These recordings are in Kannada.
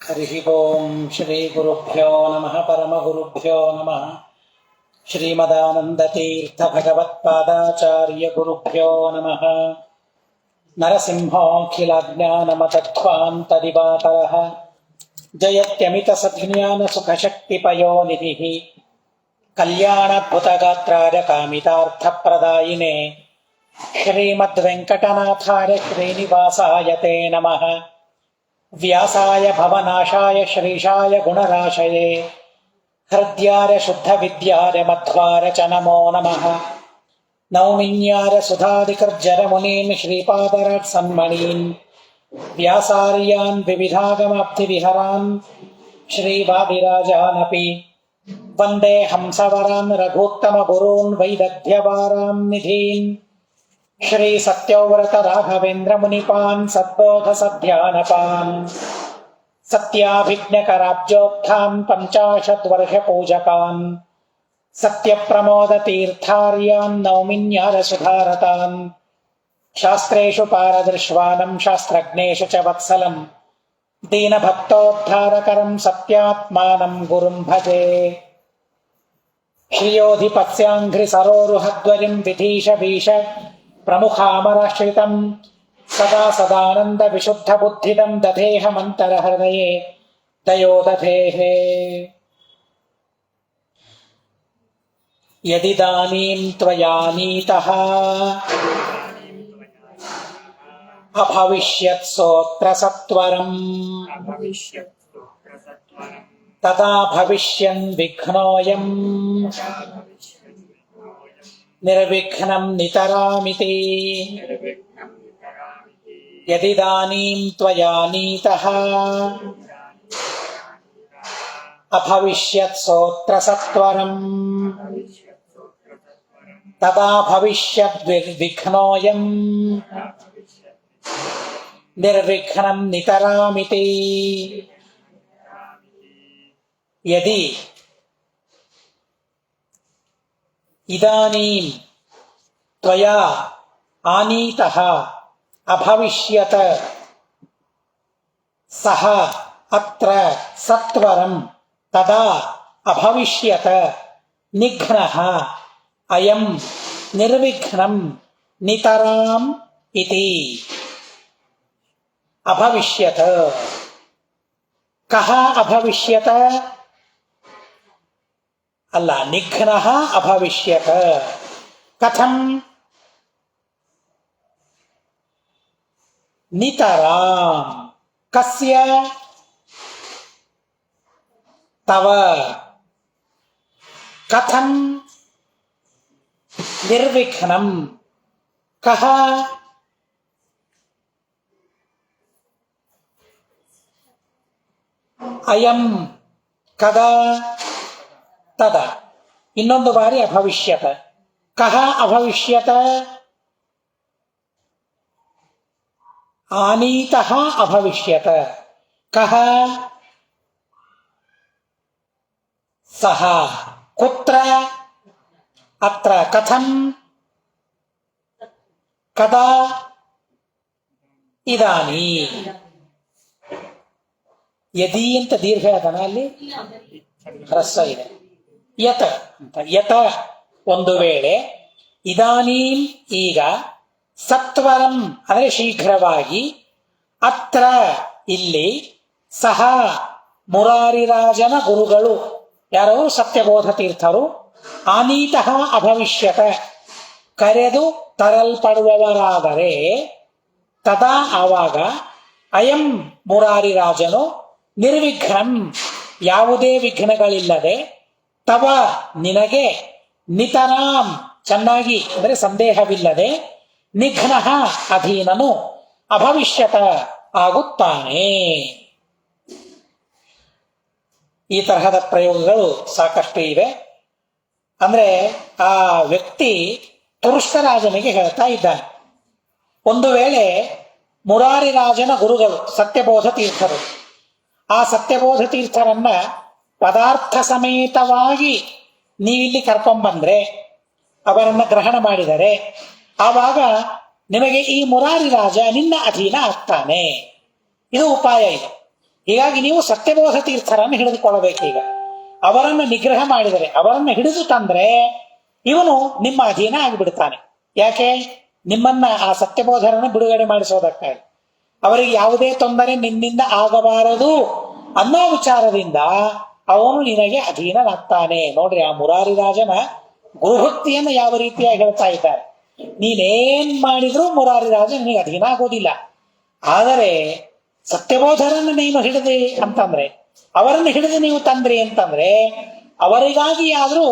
ಹರಿ ಓಂ ಶ್ರೀ ಗುರುಭ್ಯೋ ನಮಃ ಪರಮಗುರುಭ್ಯೋ ನಮಃ ಶ್ರೀಮದಾನಂದತೀರ್ಥ ಭಗವತ್ಪಾದಾಚಾರ್ಯ ಗುರುಭ್ಯೋ ನಮಃ ನರಸಿಂಹೋऽಖಿಲಜ್ಞಾನಮತಧ್ವಾन्तದಿವಾಕರಃ ಜಯತ್ಯಮಿತಸದ್ಜ್ಞಾನಸುಖಶಕ್ತಿಪಯೋನಿಧಿಃ ಕಲ್ಯಾಣದ್ಭುತಗಾತ್ರಾಯ ಕಾಮಿತಾರ್ಥಪ್ರದಾಯಿನೇ ಶ್ರೀಮದ್ವೆಂಕಟನಾಥಾಯ ಶ್ರೀನಿವಾಸಾಯ ತೇ ನಮಃ ವ್ಯಾಸಾಯ ಭವನಾಶಾಯ ಶ್ರೀಶಾಯ ಗುಣರಾಶಯೇ ಹೃದ್ಯಾರ ಶುದ್ಧ ವಿದ್ಯಾರ ಮಧ್ವಾರ ಚ ನಮೋ ನಮಃ ನೌಮಿನ್ಯಾರ ಸುಧಾಧಿಕರ್ಜರ ಮುನೀನ್ ಶ್ರೀಪಾದರಾಟ್ ಸನ್ಮಣೀನ್ ವ್ಯಾಸಾರ್ಯಾನ್ ವಿವಿಧಾಗಮಾಬ್ಧಿವಿಹರಾನ್ ಶ್ರೀವಾದಿರಾಜಾನಪಿ ವಂದೇ ಹಂಸವರಾನ್ ರಘೂತ್ತಮ ಗುರೂನ್ ವೈದಗ್ಧ್ಯವಾರಾನ್ ನಿಧೀನ್ ಶ್ರೀ ಸತ್ಯವ್ರತ ರಾಘವೇಂದ್ರ ಮುನಿಪಾನ್ ಸದ್ಬೋಧ ಸಧ್ಯಾನಪಾನ್ ಸತ್ಯಾಭಿಜ್ಞಕರಾಬ್ಜೋತ್ಥಾನ್ ಪಂಚಾಶದ್ವರ್ಷ ಪೂಜಕಾನ್ ಸತ್ಯ ಪ್ರಮೋದ ತೀರ್ಥಾರ್ಯಾನ್ ನೌಮಿನ್ಯಾರ ಸುಧಾರತಾನ್ ಶಾಸ್ತ್ರೇಷು ಪಾರದೃಶ್ವಾನಂ ಶಾಸ್ತ್ರಜ್ಞೇಷು ಚ ವತ್ಸಲಂ ದೀನಭಕ್ತೋದ್ಧಾರಕರಂ ಸತ್ಯಾತ್ಮಾನಂ ಗುರುಂ ಭಜೆ ಶ್ರಿಯೋಧಿಪತ್ಸ್ಯಾಂಘ್ರಿ ಸರೋರುಹದ್ವರಿಂ ವಿಧೀಶ ಭೀಷ ಪ್ರಮುಖಾಮರಾಶ್ರಿತಂ ಸದಾ ಸದಾನಂದ ವಿಶುದ್ಧ ಬುದ್ಧಿದಂ ದಧೇಹಮಂತರ ಹೃದಯೇ ದಯೋದಧೇಃ ಯದಿದಾನೀಂ ತ್ವಯಾ ನೀತಃ ಅಭವಿಷ್ಯತ್ಸೋತ್ರ ಸತ್ವರಂ ತದಾ ಭವಿಷ್ಯನ್ ವಿಘ್ನೋಯಂ ನಿರ್ವಿಘ್ನಂ ನಿತರಾಮಿತಿ ಯದಿದಾನೀಂ ತ್ವಯಾ ನೀತಃ ಅಭವಿಷ್ಯತ್ಸೋತ್ರ ಸತ್ವರಂ ತದಾ ಭವಿಷ್ಯದ್ವಿಘ್ನೋಯಂ ನಿರ್ವಿಘ್ನಂ ನಿತರಾಮಿತಿ ಯದಿ ಇದಾನೀಂ ತ್ವಯಾ ಆನೀತಃ ಅಭವಿಷ್ಯತ್ ಸಹ ಅತ್ರ ಸತ್ವರಂ ತದಾ ಅಭವಿಷ್ಯತ್ ನಿಘ್ನಃ ಅಯಂ ನಿರ್ವಿಘ್ನಂ ನಿತರಾಂ ಇತಿ ಅಭವಿಷ್ಯತ್ ಕಃ ಅಭವಿಷ್ಯತ್ ಅಲ್ಲ ನಿಘ್ನಃ ಅಭವಿಷ್ಯತ್ ಕಥಂ ನಿತರಾಂ ಕಸ್ಯ ತವ ಕಥಂ ನಿರ್ವಿಘ್ನಂ ಕಃ ಅಯಂ ಕದಾ ತದ ಇನ್ನೊಂದು ಬಾರಿ ಅಭವಿಷ್ಯತ ಕಹ ಅಭವಿಷ್ಯತ ಆನೀತಃ ಅಭವಿಷ್ಯತ ಕಹ ಸಹ ಕುತ್ರ ಅತ್ರ ಕಥಂ ಕದಾ ಇದಾನೀಂ ಯದಿ ಅಂತ ದೀರ್ಘ ಅದನ ಅಲ್ಲಿ ಹ್ರಸ್ವ ಇದೆ ಯತ ಅಂತ ಯತ ಒಂದು ವೇಳೆ ಇದಾನೀಂ ಈಗ ಸತ್ವರಂ ಅಂದರೆ ಶೀಘ್ರವಾಗಿ ಅತ್ರ ಇಲ್ಲಿ ಸಹ ಮುರಾರಿರಾಜನ ಗುರುಗಳು ಯಾರವರು ಸತ್ಯಬೋಧ ತೀರ್ಥರು ಆನೀತಃ ಅಭವಿಷ್ಯತ ಕರೆದು ತರಲ್ಪಡುವವರಾದರೆ ತದಾ ಆವಾಗ ಅಯಂ ಮುರಾರಿರಾಜನು ನಿರ್ವಿಘ್ನಂ ಯಾವುದೇ ವಿಘ್ನಗಳಿಲ್ಲದೆ ತವ ನಿನಗೆ ನಿತರಾಂ ಚೆನ್ನಾಗಿ ಅಂದರೆ ಸಂದೇಹವಿಲ್ಲದೆ ನಿಘ್ನಃ ಅಧೀನನು ಅಭವಿಷ್ಯತ ಆಗುತ್ತಾನೆ. ಈ ತರಹದ ಪ್ರಯೋಗಗಳು ಸಾಕಷ್ಟು ಇವೆ. ಅಂದ್ರೆ ಆ ವ್ಯಕ್ತಿ ತುರುಷ್ಕರಾಜನಿಗೆ ಹೇಳ್ತಾ ಇದ್ದಾನೆ, ಒಂದು ವೇಳೆ ಮುರಾರಿರಾಜನ ಗುರುಗಳು ಸತ್ಯಬೋಧ ತೀರ್ಥರು ಆ ಸತ್ಯಬೋಧ ತೀರ್ಥರನ್ನ ಪದಾರ್ಥ ಸಮೇತವಾಗಿ ನೀವಿಲ್ಲಿ ಕರ್ಕೊಂಡ್ಬಂದ್ರೆ ಅವರನ್ನ ಗ್ರಹಣ ಮಾಡಿದರೆ ಆವಾಗ ನಿಮಗೆ ಈ ಮುರಾರಿ ರಾಜ ನಿನ್ನ ಅಧೀನ ಆಗ್ತಾನೆ. ಇದು ಉಪಾಯ ಇದೆ. ಹೀಗಾಗಿ ನೀವು ಸತ್ಯಬೋಧ ತೀರ್ಥರನ್ನು ಹಿಡಿದುಕೊಳ್ಳಬೇಕೀಗ. ಅವರನ್ನು ನಿಗ್ರಹ ಮಾಡಿದರೆ, ಅವರನ್ನು ಹಿಡಿದು ತಂದ್ರೆ ಇವನು ನಿಮ್ಮ ಅಧೀನ ಆಗಿಬಿಡ್ತಾನೆ. ಯಾಕೆ? ನಿಮ್ಮನ್ನ ಆ ಸತ್ಯಬೋಧರನ್ನು ಬಿಡುಗಡೆ ಮಾಡಿಸೋದಕ್ಕಾಗಿ. ಅವರಿಗೆ ಯಾವುದೇ ತೊಂದರೆ ನಿನ್ನಿಂದ ಆಗಬಾರದು ಅನ್ನೋ ವಿಚಾರದಿಂದ ಅವನು ನಿನಗೆ ಅಧೀನನಾಗ್ತಾನೆ. ನೋಡ್ರಿ, ಆ ಮುರಾರಿ ರಾಜನ ಗುರುಭಕ್ತಿಯನ್ನು ಯಾವ ರೀತಿಯಾಗಿ ಹೇಳ್ತಾ ಇದ್ದಾರೆ. ನೀನೇನ್ ಮಾಡಿದ್ರೂ ಮುರಾರಿ ರಾಜ ನಿನಗೆ ಅಧೀನ ಆಗೋದಿಲ್ಲ. ಆದರೆ ಸತ್ಯಬೋಧರನ್ನು ನೀನು ಹಿಡಿದಿ ಅಂತಂದ್ರೆ, ಅವರನ್ನು ಹಿಡಿದು ನೀವು ತಂದ್ರಿ ಅಂತಂದ್ರೆ, ಅವರಿಗಾಗಿ ಆದ್ರೂ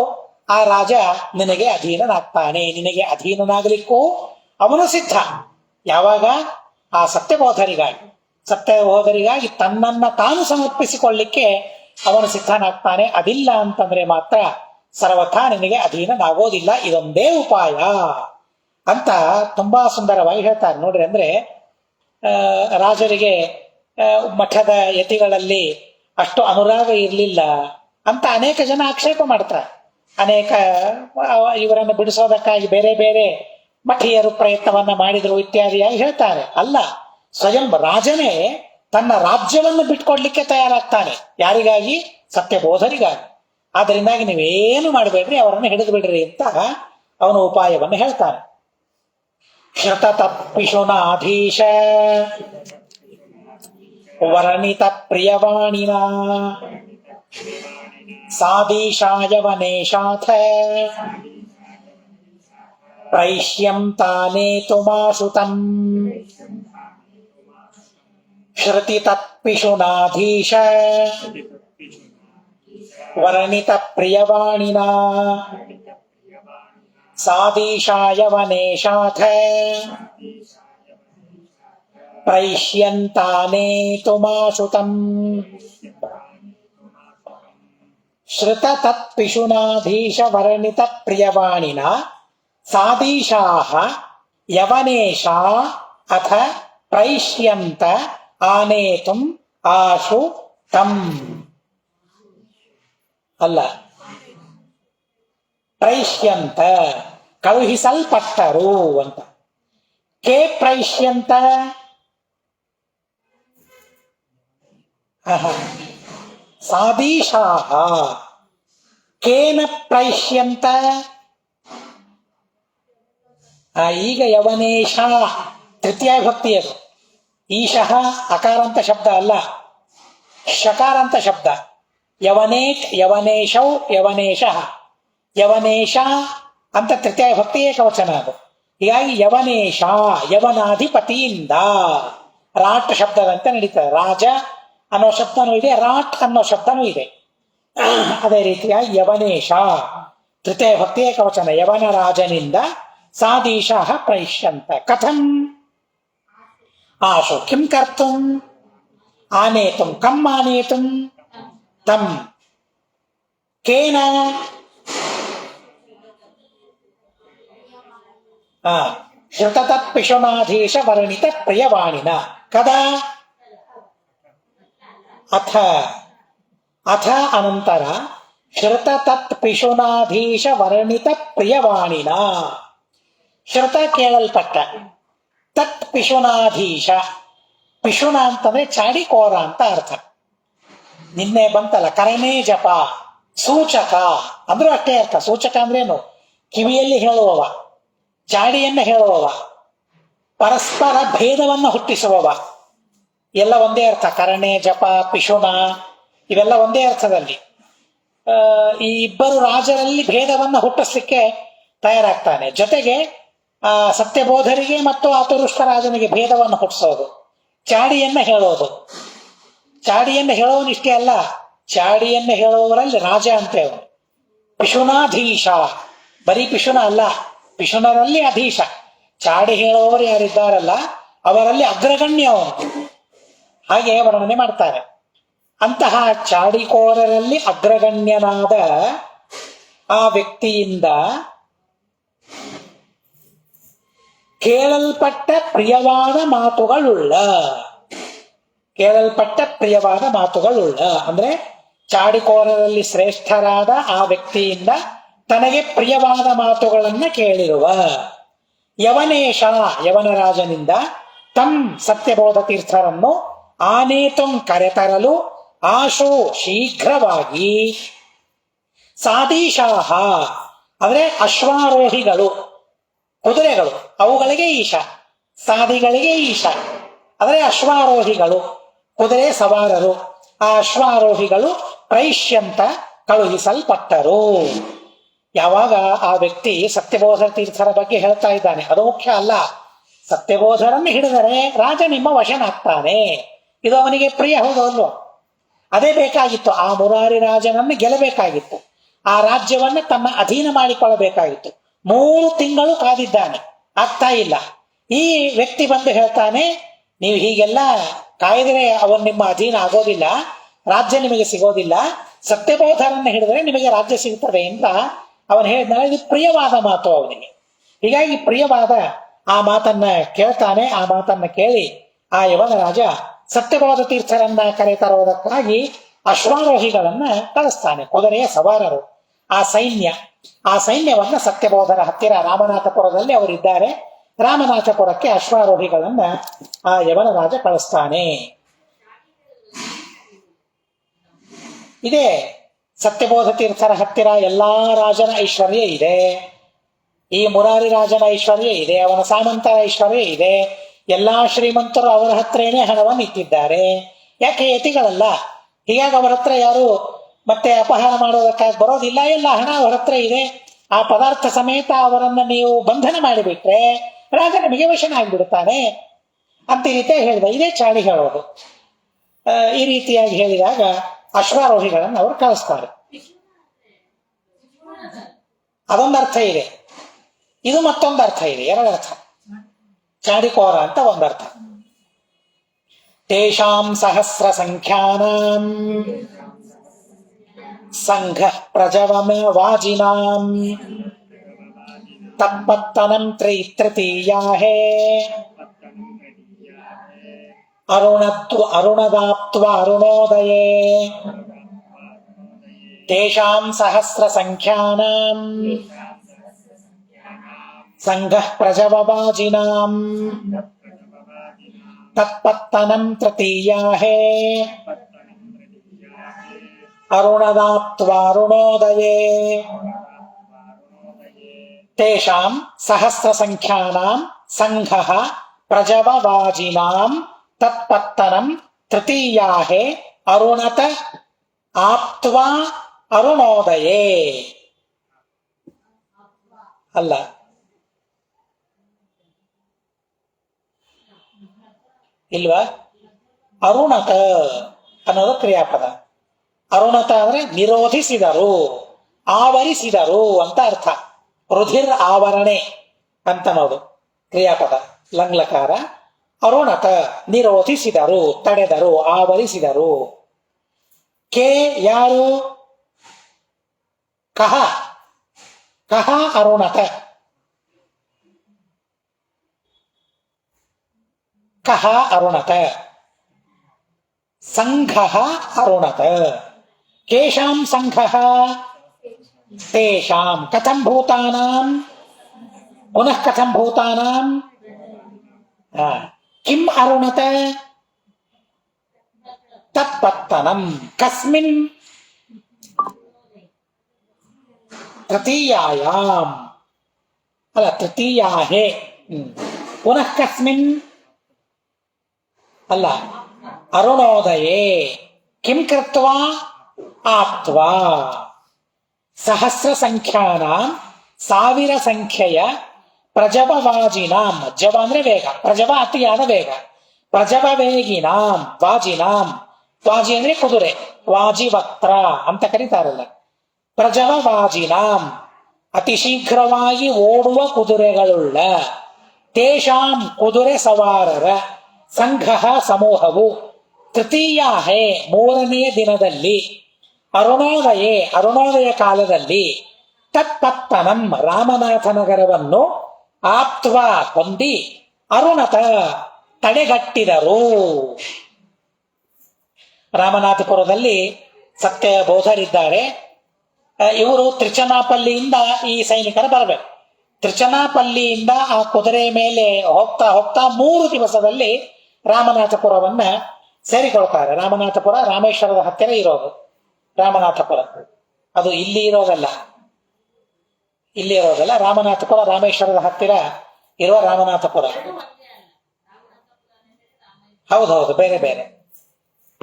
ಆ ರಾಜ ನಿನಗೆ ಅಧೀನನಾಗ್ತಾನೆ. ನಿನಗೆ ಅಧೀನನಾಗಲಿಕ್ಕೂ ಅವನು ಸಿದ್ಧ. ಯಾವಾಗ? ಆ ಸತ್ಯಬೋಧರಿಗಾಗಿ ತನ್ನನ್ನ ತಾನು ಸಮರ್ಪಿಸಿಕೊಳ್ಳಿಕ್ಕೆ ಅವನು ಸಿದ್ಧನಾಗ್ತಾನೆ. ಅದಿಲ್ಲ ಅಂತಂದ್ರೆ ಮಾತ್ರ ಸರ್ವಥಾ ನಿನಗೆ ಅಧೀನನಾಗೋದಿಲ್ಲ. ಇದೊಂದೇ ಉಪಾಯ ಅಂತ ತುಂಬಾ ಸುಂದರವಾಗಿ ಹೇಳ್ತಾರೆ. ನೋಡ್ರಿ, ಅಂದ್ರೆ ರಾಜರಿಗೆ ಮಠದ ಯತಿಗಳಲ್ಲಿ ಅಷ್ಟು ಅನುರಾಗ ಇರಲಿಲ್ಲ ಅಂತ ಅನೇಕ ಜನ ಆಕ್ಷೇಪ ಮಾಡ್ತಾರೆ. ಅನೇಕ ಇವರನ್ನು ಬಿಡಿಸೋದಕ್ಕಾಗಿ ಬೇರೆ ಬೇರೆ ಮಠೀಯರು ಪ್ರಯತ್ನವನ್ನ ಮಾಡಿದ್ರು ಇತ್ಯಾದಿಯಾಗಿ ಹೇಳ್ತಾರೆ. ಅಲ್ಲ, ಸ್ವಯಂ ರಾಜನೇ ತನ್ನ ರಾಜ್ಯವನ್ನು ಬಿಟ್ಕೊಡ್ಲಿಕ್ಕೆ ತಯಾರಾಗ್ತಾನೆ. ಯಾರಿಗಾಗಿ? ಸತ್ಯಬೋಧರಿಗಾಗಿ. ಆದ್ದರಿಂದಾಗಿ ನೀವೇನು ಮಾಡಬೇಡ್ರಿ, ಅವರನ್ನು ಹಿಡಿದು ಬಿಡ್ರಿ ಅಂತ ಅವನು ಉಪಾಯವನ್ನು ಹೇಳ್ತಾನೆ. ಶ್ರುತತಪ್ಪಿಶುನಾಧೀಶ ವರ್ಣಿತ ಪ್ರಿಯವಾಣಿನ ಸಾದೀಶಾಯ ವನೇಶಾಥ ಪ್ರೈಷ್ಯಂ ತಾನೇತುಮಾಶುತಂ ಶ್ರುತಿ ತತ್ಪಿಶುನಾಧೀಶ ವರ್ಣಿತ ಪ್ರಿಯವಾಣಿನ ಸಾದೀಶಾಯ ವನೇಶಾಥ ಪ್ರೈಷ್ಯಂತಾನೇತುಮಾಶುತಂ ಶ್ರುತ ತತ್ಪಿಶುನಾಧೀಶ ವರ್ಣಿತ ಪ್ರಿಯವಾಣಿನ ಸಾದೀಶಾಃ ಯವನೇಶಾ ಅಥ ಪ್ರೈಷ್ಯಂತ ಆನೇತುಂ ಆಶು ತಂ. ಅಲ್ಲ, ಪ್ರೈಷ್ಯಂತ ಕಳುಹಿಸಲ್ಪಟ್ಟರು ಅಂತ. ಕೆ ಪ್ರೈಷ್ಯಂತ? ಸಾದೀಶಾಃ ಕೇನ ಪ್ರೈಷ್ಯಂತ? ಈಗ ಯವನೇಶ ತೃತೀಯ ಭಕ್ತಿ ಅದು. ಈಶಃ ಅಕಾರಾಂತ ಶಬ್ದ ಅಲ್ಲ, ಶಕಾರಾಂತ ಶಬ್ದ. ಯವನೇತ್, ಯವನೇಶೌ, ಯವನೇಶಃ. ಯವನೇಶ ಅಂತ ತೃತೀಯ ಭಕ್ತಿ ಏಕವಚನ ಅದು. ಹೀಗಾಗಿ ಯವನೇಶ, ಯವನಾಧಿಪತಿಯಿಂದ, ರಾಟ್ ಶಬ್ದದಂತೆ ನಡೀತದೆ. ರಾಜ ಅನ್ನೋ ಶಬ್ದನೂ ಇದೆ, ರಾಟ್ ಅನ್ನೋ ಶಬ್ದನೂ ಇದೆ. ಅದೇ ರೀತಿಯಾಗಿ ಯವನೇಶ ತೃತೀಯ ಭಕ್ತಿ ಏಕವಚನ. ಯವನ ರಾಜನಿಂದ ಸಾದೀಶಃ ಪ್ರೈಷ್ಯಂತ. ಕಥಂ? ಆಶು ಕಿಂ ಕರ್ತುಂ? ಆನೇತುಂ. ಕಂ ಆನೇತುಂ? ತಂ. ಕೇನ? ಶ್ರುತತತ್ ಪಿಶುನಾಧೀಶ ವರ್ಣಿತ ಪ್ರಿಯವಾಣಿನ. ಕದಾ? ಅಥ. ಅಥ ಅನಂತರ ಶ್ರುತತತ್ ಪಿಶುನಾಧೀಶ ವರ್ಣಿತ ಪ್ರಿಯವಾಣಿನ. ಶ್ರುತ ಕೇಳಲ್ಪಟ್ಟ, ತತ್ ಪಿಶುನಾಧೀಶ. ಪಿಶುನ ಅಂತಂದ್ರೆ ಚಾಡಿಕೋರ ಅಂತ ಅರ್ಥ. ನಿನ್ನೆ ಬಂತಲ್ಲ ಕರಣೇ ಜಪ, ಸೂಚಕ ಅಂದ್ರೂ ಅಷ್ಟೇ ಅರ್ಥ. ಸೂಚಕ ಅಂದ್ರೇನು? ಕಿವಿಯಲ್ಲಿ ಹೇಳುವವ, ಚಾಡಿಯನ್ನ ಹೇಳುವವ, ಪರಸ್ಪರ ಭೇದವನ್ನು ಹುಟ್ಟಿಸುವವ. ಎಲ್ಲ ಒಂದೇ ಅರ್ಥ. ಕರಣೆ, ಜಪ, ಪಿಶುನ ಇವೆಲ್ಲ ಒಂದೇ ಅರ್ಥದಲ್ಲಿ. ಈ ಇಬ್ಬರು ರಾಜರಲ್ಲಿ ಭೇದವನ್ನು ಹುಟ್ಟಿಸ್ಲಿಕ್ಕೆ ತಯಾರಾಗ್ತಾನೆ. ಜೊತೆಗೆ ಸತ್ಯಬೋಧರಿಗೆ ಮತ್ತು ಆತುರುಷ್ಟ ರಾಜನಿಗೆ ಭೇದವನ್ನು ಹುಟ್ಟಿಸೋದು, ಚಾಡಿಯನ್ನ ಹೇಳೋದು. ಚಾಡಿಯನ್ನ ಹೇಳೋನಿಷ್ಟೇ ಅಲ್ಲ, ಚಾಡಿಯನ್ನ ಹೇಳುವವರಲ್ಲಿ ರಾಜ ಅಂತೆ ಅವನು. ಪಿಶುನಾಧೀಶ, ಬರೀ ಪಿಶುನ ಅಲ್ಲ, ಪಿಶುನರಲ್ಲಿ ಅಧೀಶ. ಚಾಡಿ ಹೇಳುವವರು ಯಾರಿದ್ದಾರಲ್ಲ ಅವರಲ್ಲಿ ಅಗ್ರಗಣ್ಯ ಅವನು. ಹಾಗೆ ವರ್ಣನೆ ಮಾಡ್ತಾರೆ. ಅಂತಹ ಚಾಡಿಕೋರರಲ್ಲಿ ಅಗ್ರಗಣ್ಯನಾದ ಆ ವ್ಯಕ್ತಿಯಿಂದ ಕೇಳಲ್ಪಟ್ಟ ಪ್ರಿಯವಾದ ಮಾತುಗಳುಳ್ಳ. ಕೇಳಲ್ಪಟ್ಟ ಪ್ರಿಯವಾದ ಮಾತುಗಳುಳ್ಳ ಅಂದ್ರೆ ಚಾಡಿಕೋರರಲ್ಲಿ ಶ್ರೇಷ್ಠರಾದ ಆ ವ್ಯಕ್ತಿಯಿಂದ ತನಗೆ ಪ್ರಿಯವಾದ ಮಾತುಗಳನ್ನ ಕೇಳಿರುವ ಯವನೇಶ, ಯವನರಾಜನಿಂದ ತಂ ಸತ್ಯಬೋಧ ತೀರ್ಥರನ್ನು ಆನೇತುಂ ಕರೆತರಲು ಆಶೋ ಶೀಘ್ರವಾಗಿ ಸಾದೀಶಾಹ ಅಂದ್ರೆ ಅಶ್ವಾರೋಹಿಗಳು ಕುದುರೆಗಳು ಅವುಗಳಿಗೆ ಈಶ, ಸಾದಿಗಳಿಗೆ ಈಶ ಅಂದ್ರೆ ಅಶ್ವಾರೋಹಿಗಳು ಕುದುರೆ ಸವಾರರು, ಆ ಅಶ್ವಾರೋಹಿಗಳು ಪ್ರೈಷ್ಯಂತ ಕಳುಹಿಸಲ್ಪಟ್ಟರು. ಯಾವಾಗ ಆ ವ್ಯಕ್ತಿ ಸತ್ಯಬೋಧ ತೀರ್ಥರ ಬಗ್ಗೆ ಹೇಳ್ತಾ ಇದ್ದಾನೆ, ಅದು ಮುಖ್ಯ ಅಲ್ಲ. ಸತ್ಯಬೋಧರನ್ನು ಹಿಡಿದರೆ ರಾಜ ನಿಮ್ಮ ವಶನಾಗ್ತಾನೆ, ಇದು ಅವನಿಗೆ ಪ್ರಿಯ, ಹೌದಲ್ವೋ? ಅದೇ ಬೇಕಾಗಿತ್ತು. ಆ ಮುರಾರಿ ರಾಜನನ್ನು ಗೆಲ್ಲಬೇಕಾಗಿತ್ತು, ಆ ರಾಜ್ಯವನ್ನ ತನ್ನ ಅಧೀನ ಮಾಡಿಕೊಳ್ಳಬೇಕಾಗಿತ್ತು. 3 ತಿಂಗಳು ಕಾದಿದ್ದಾನೆ, ಆಗ್ತಾ ಇಲ್ಲ. ಈ ವ್ಯಕ್ತಿ ಬಂದು ಹೇಳ್ತಾನೆ, ನೀವು ಹೀಗೆಲ್ಲ ಕಾಯ್ದರೆ ಅವನು ನಿಮ್ಮ ಅಧೀನ ಆಗೋದಿಲ್ಲ, ರಾಜ್ಯ ನಿಮಗೆ ಸಿಗೋದಿಲ್ಲ, ಸತ್ಯಬೋಧರನ್ನು ಹಿಡಿದ್ರೆ ನಿಮಗೆ ರಾಜ್ಯ ಸಿಗ್ತದೆ ಅಂತ ಅವನು ಹೇಳಿದ್ನಲ್ಲ. ಇದು ಪ್ರಿಯವಾದ ಮಾತು ಅವನಿಗೆ. ಹೀಗಾಗಿ ಪ್ರಿಯವಾದ ಆ ಮಾತನ್ನ ಕೇಳ್ತಾನೆ. ಆ ಮಾತನ್ನ ಕೇಳಿ ಆ ಯವನ ರಾಜ ಸತ್ಯಬೋಧ ತೀರ್ಥರನ್ನ ಕರೆತರುವುದಕ್ಕಾಗಿ ಅಶ್ವಾರೋಹಿಗಳನ್ನ ಕಳಿಸ್ತಾನೆ, ಕುದುರೆಯ ಸವಾರರು. ಆ ಸೈನ್ಯವನ್ನ ಸತ್ಯಬೋಧರ ಹತ್ತಿರ ರಾಮನಾಥಪುರದಲ್ಲಿ ಅವರಿದ್ದಾರೆ. ರಾಮನಾಥಪುರಕ್ಕೆ ಅಶ್ವಾರೋಹಿಗಳನ್ನ ಆ ಯವನ ರಾಜ ಕಳಿಸ್ತಾನೆ. ಇದೇ ಸತ್ಯಬೋಧ ತೀರ್ಥರ ಹತ್ತಿರ ಎಲ್ಲಾ ರಾಜನ ಐಶ್ವರ್ಯ ಇದೆ. ಈ ಮುರಾರಿ ರಾಜನ ಐಶ್ವರ್ಯ ಇದೆ, ಅವನ ಸಾಮಂತರ ಐಶ್ವರ್ಯ ಇದೆ. ಎಲ್ಲಾ ಶ್ರೀಮಂತರು ಅವರ ಹತ್ರನೇ ಹಣವನ್ನು ಇಟ್ಟಿದ್ದಾರೆ. ಯಾಕೆ? ಯತಿಗಳಲ್ಲ. ಹೀಗಾಗಿ ಅವರ ಹತ್ರ ಯಾರು ಮತ್ತೆ ಅಪಹಾರ ಮಾಡೋದಕ್ಕಾಗಿ ಬರೋದಿಲ್ಲ. ಎಲ್ಲ ಹಣ ಅವರ ಹತ್ರ ಇದೆ. ಆ ಪದಾರ್ಥ ಸಮೇತ ಅವರನ್ನ ನೀವು ಬಂಧನ ಮಾಡಿಬಿಟ್ರೆ ರಾಜ ನಿಮಗೆ ವಶನಾಗಿಬಿಡುತ್ತಾನೆ ಅಂತ ಈ ರೀತಿಯಾಗಿ ಹೇಳಿದ. ಇದೇ ಚಾಡಿ ಹೇಳೋದು. ಈ ರೀತಿಯಾಗಿ ಹೇಳಿದಾಗ ಅಶ್ವಾರೋಹಿಗಳನ್ನು ಅವರು ಕಳಿಸ್ತಾರೆ. ಅದೊಂದು ಅರ್ಥ ಇದೆ. ಇದು ಮತ್ತೊಂದು ಅರ್ಥ ಇದೆ. 2 ಅರ್ಥ. ಚಾಡಿಕೋರ ಅಂತ ಒಂದರ್ಥ. ತೇಷಾಂ ಸಹಸ್ರ ಸಂಖ್ಯಾನಾಂ ಸಂಘ ಪ್ರಜವಮ ವಾಜಿನಾಂ ತಪ್ಪತ್ತನಂ ತೃತೀಯಾಹೇ ಅರುಣದಾಪ್ತ್ವ ಅರುಣೋದಯೇ ತೇಷಾಂ ಸಹಸ್ರ ಸಂಖ್ಯಾನಾಂ ಸಂಘ ಪ್ರಜವವಾಜಿನಾಂ ತತ್ಪತ್ತನಂ ತೃತೀಯಾಹೇ ಅರುಣದಾಪ್ತ್ವ ಅರುಣೋದಯೇ ತೇಷಾಂ ಸಹಸ್ರ ಸಂಖ್ಯಾನಾಂ ಸಂಘಃ ಪ್ರಜವವಾಜಿನಾಂ ತತ್ಪತ್ತನಂ ತೃತೀಯಾಹೇ ಅರುಣತ ಆಪ್ತ್ವ ಅರುಣೋದಯೇ. ಅಲ್ಲ, ಇಲ್ವಾ? ಅರುಣತ ಅನ್ನೋದು ಕ್ರಿಯಾಪದ. ಅರುಣತ ಅಂದ್ರೆ ನಿರೋಧಿಸಿದರು, ಆವರಿಸಿದರು ಅಂತ ಅರ್ಥ. ರುಧಿರ್ ಆವರಣೆ ಅಂತನೋದು ಕ್ರಿಯಾಪದ, ಲಂಗ್ಲಕಾರ. ಅರುಣತ ನಿರೋಧಿಸಿದರು, ತಡೆದರು, ಆವರಿಸಿದರು. ಕೆ ಯಾರು? ಕಹ ಕಹ ಅರುಣತ. ಕಹ ಅರುಣತ. ಸಂಘಃ ಅರುಣತ. ಕೇಷಾಂ ಸಂಘಃ? ತೇಷಾಂ. ಕಥಂ ಭೂತಾನಾಂ? ಪುನಃ ಕಥಂ ಭೂತಾನಾಂ? ಕಿಂ ಅರುಣತ? ತತ್ಪತ್ತನಂ. ಕಸ್ಮಿನ್? ತೃತೀಯಾಯಾಂ. ಅಲ್ಲ, ತೃತೀಯಾಹೇ. ಪುನಃ ಕಸ್ಮಿನ್? ಅಲ್ಲ, ಅರುಣೋದಯೇ. ಕಿಂ ಕೃತ್ವಾ? ಆಪ್ತ್ವಾ. ಸಹಸ್ರ ಸಂಖ್ಯಾನಾಂ 1000 ಸಂಖ್ಯೆಯ ಪ್ರಜವವಾಜಿನಾಂ. ಜವ ಅಂದ್ರೆ ವೇಗ, ಪ್ರಜವ ಅತಿಯಾದ ವೇಗ. ಪ್ರಜವ ವೇಗಿನಾಂ ವಾಜಿನಾಂ. ವಾಜಿ ಅಂದ್ರೆ ಕುದುರೆ, ವಾಜಿವಕ್ತ್ರ ಅಂತ ಕರೀತಾರಲ್ಲ. ಪ್ರಜವವಾಜಿನಾಂ ಅತಿ ಶೀಘ್ರವಾಗಿ ಓಡುವ ಕುದುರೆಗಳುಳ್ಳ. ತೇಷಾಂ ಕುದುರೆ ಸವಾರರ. ಸಂಘ ಸಮೂಹವು. ತೃತೀಯಾಹೇ 3ನೇ ದಿನದಲ್ಲಿ. ಅರುಣೋದಯೇ ಅರುಣೋದಯ ಕಾಲದಲ್ಲಿ. ತತ್ಪತ್ತನಂ ರಾಮನಾಥನಗರವನ್ನು ಆಪ್ತ್ವ ಹೊಂದಿ ಅರುಣತ ತಡೆಗಟ್ಟಿದರು. ರಾಮನಾಥಪುರದಲ್ಲಿ ಸತ್ಯಬೋಧರಿದ್ದಾರೆ. ಇವರು ತ್ರಿಚನಾಪಲ್ಲಿಯಿಂದ ಈ ಸೈನಿಕರು ಬರಬೇಕು. ತ್ರಿಚನಾಪಲ್ಲಿಯಿಂದ ಆ ಕುದುರೆ ಮೇಲೆ ಹೋಗ್ತಾ ಹೋಗ್ತಾ 3 ದಿವಸದಲ್ಲಿ ರಾಮನಾಥಪುರವನ್ನ ಸೇರಿಕೊಳ್ತಾರೆ. ರಾಮನಾಥಪುರ ರಾಮೇಶ್ವರದ ಹತ್ತಿರ ಇರೋದು ರಾಮನಾಥಪುರ. ಅದು ಇಲ್ಲಿ ಇರೋದಲ್ಲ, ರಾಮನಾಥಪುರ ರಾಮೇಶ್ವರದ ಹತ್ತಿರ ಇರುವ ರಾಮನಾಥಪುರ. ಹೌದೌದು, ಬೇರೆ ಬೇರೆ.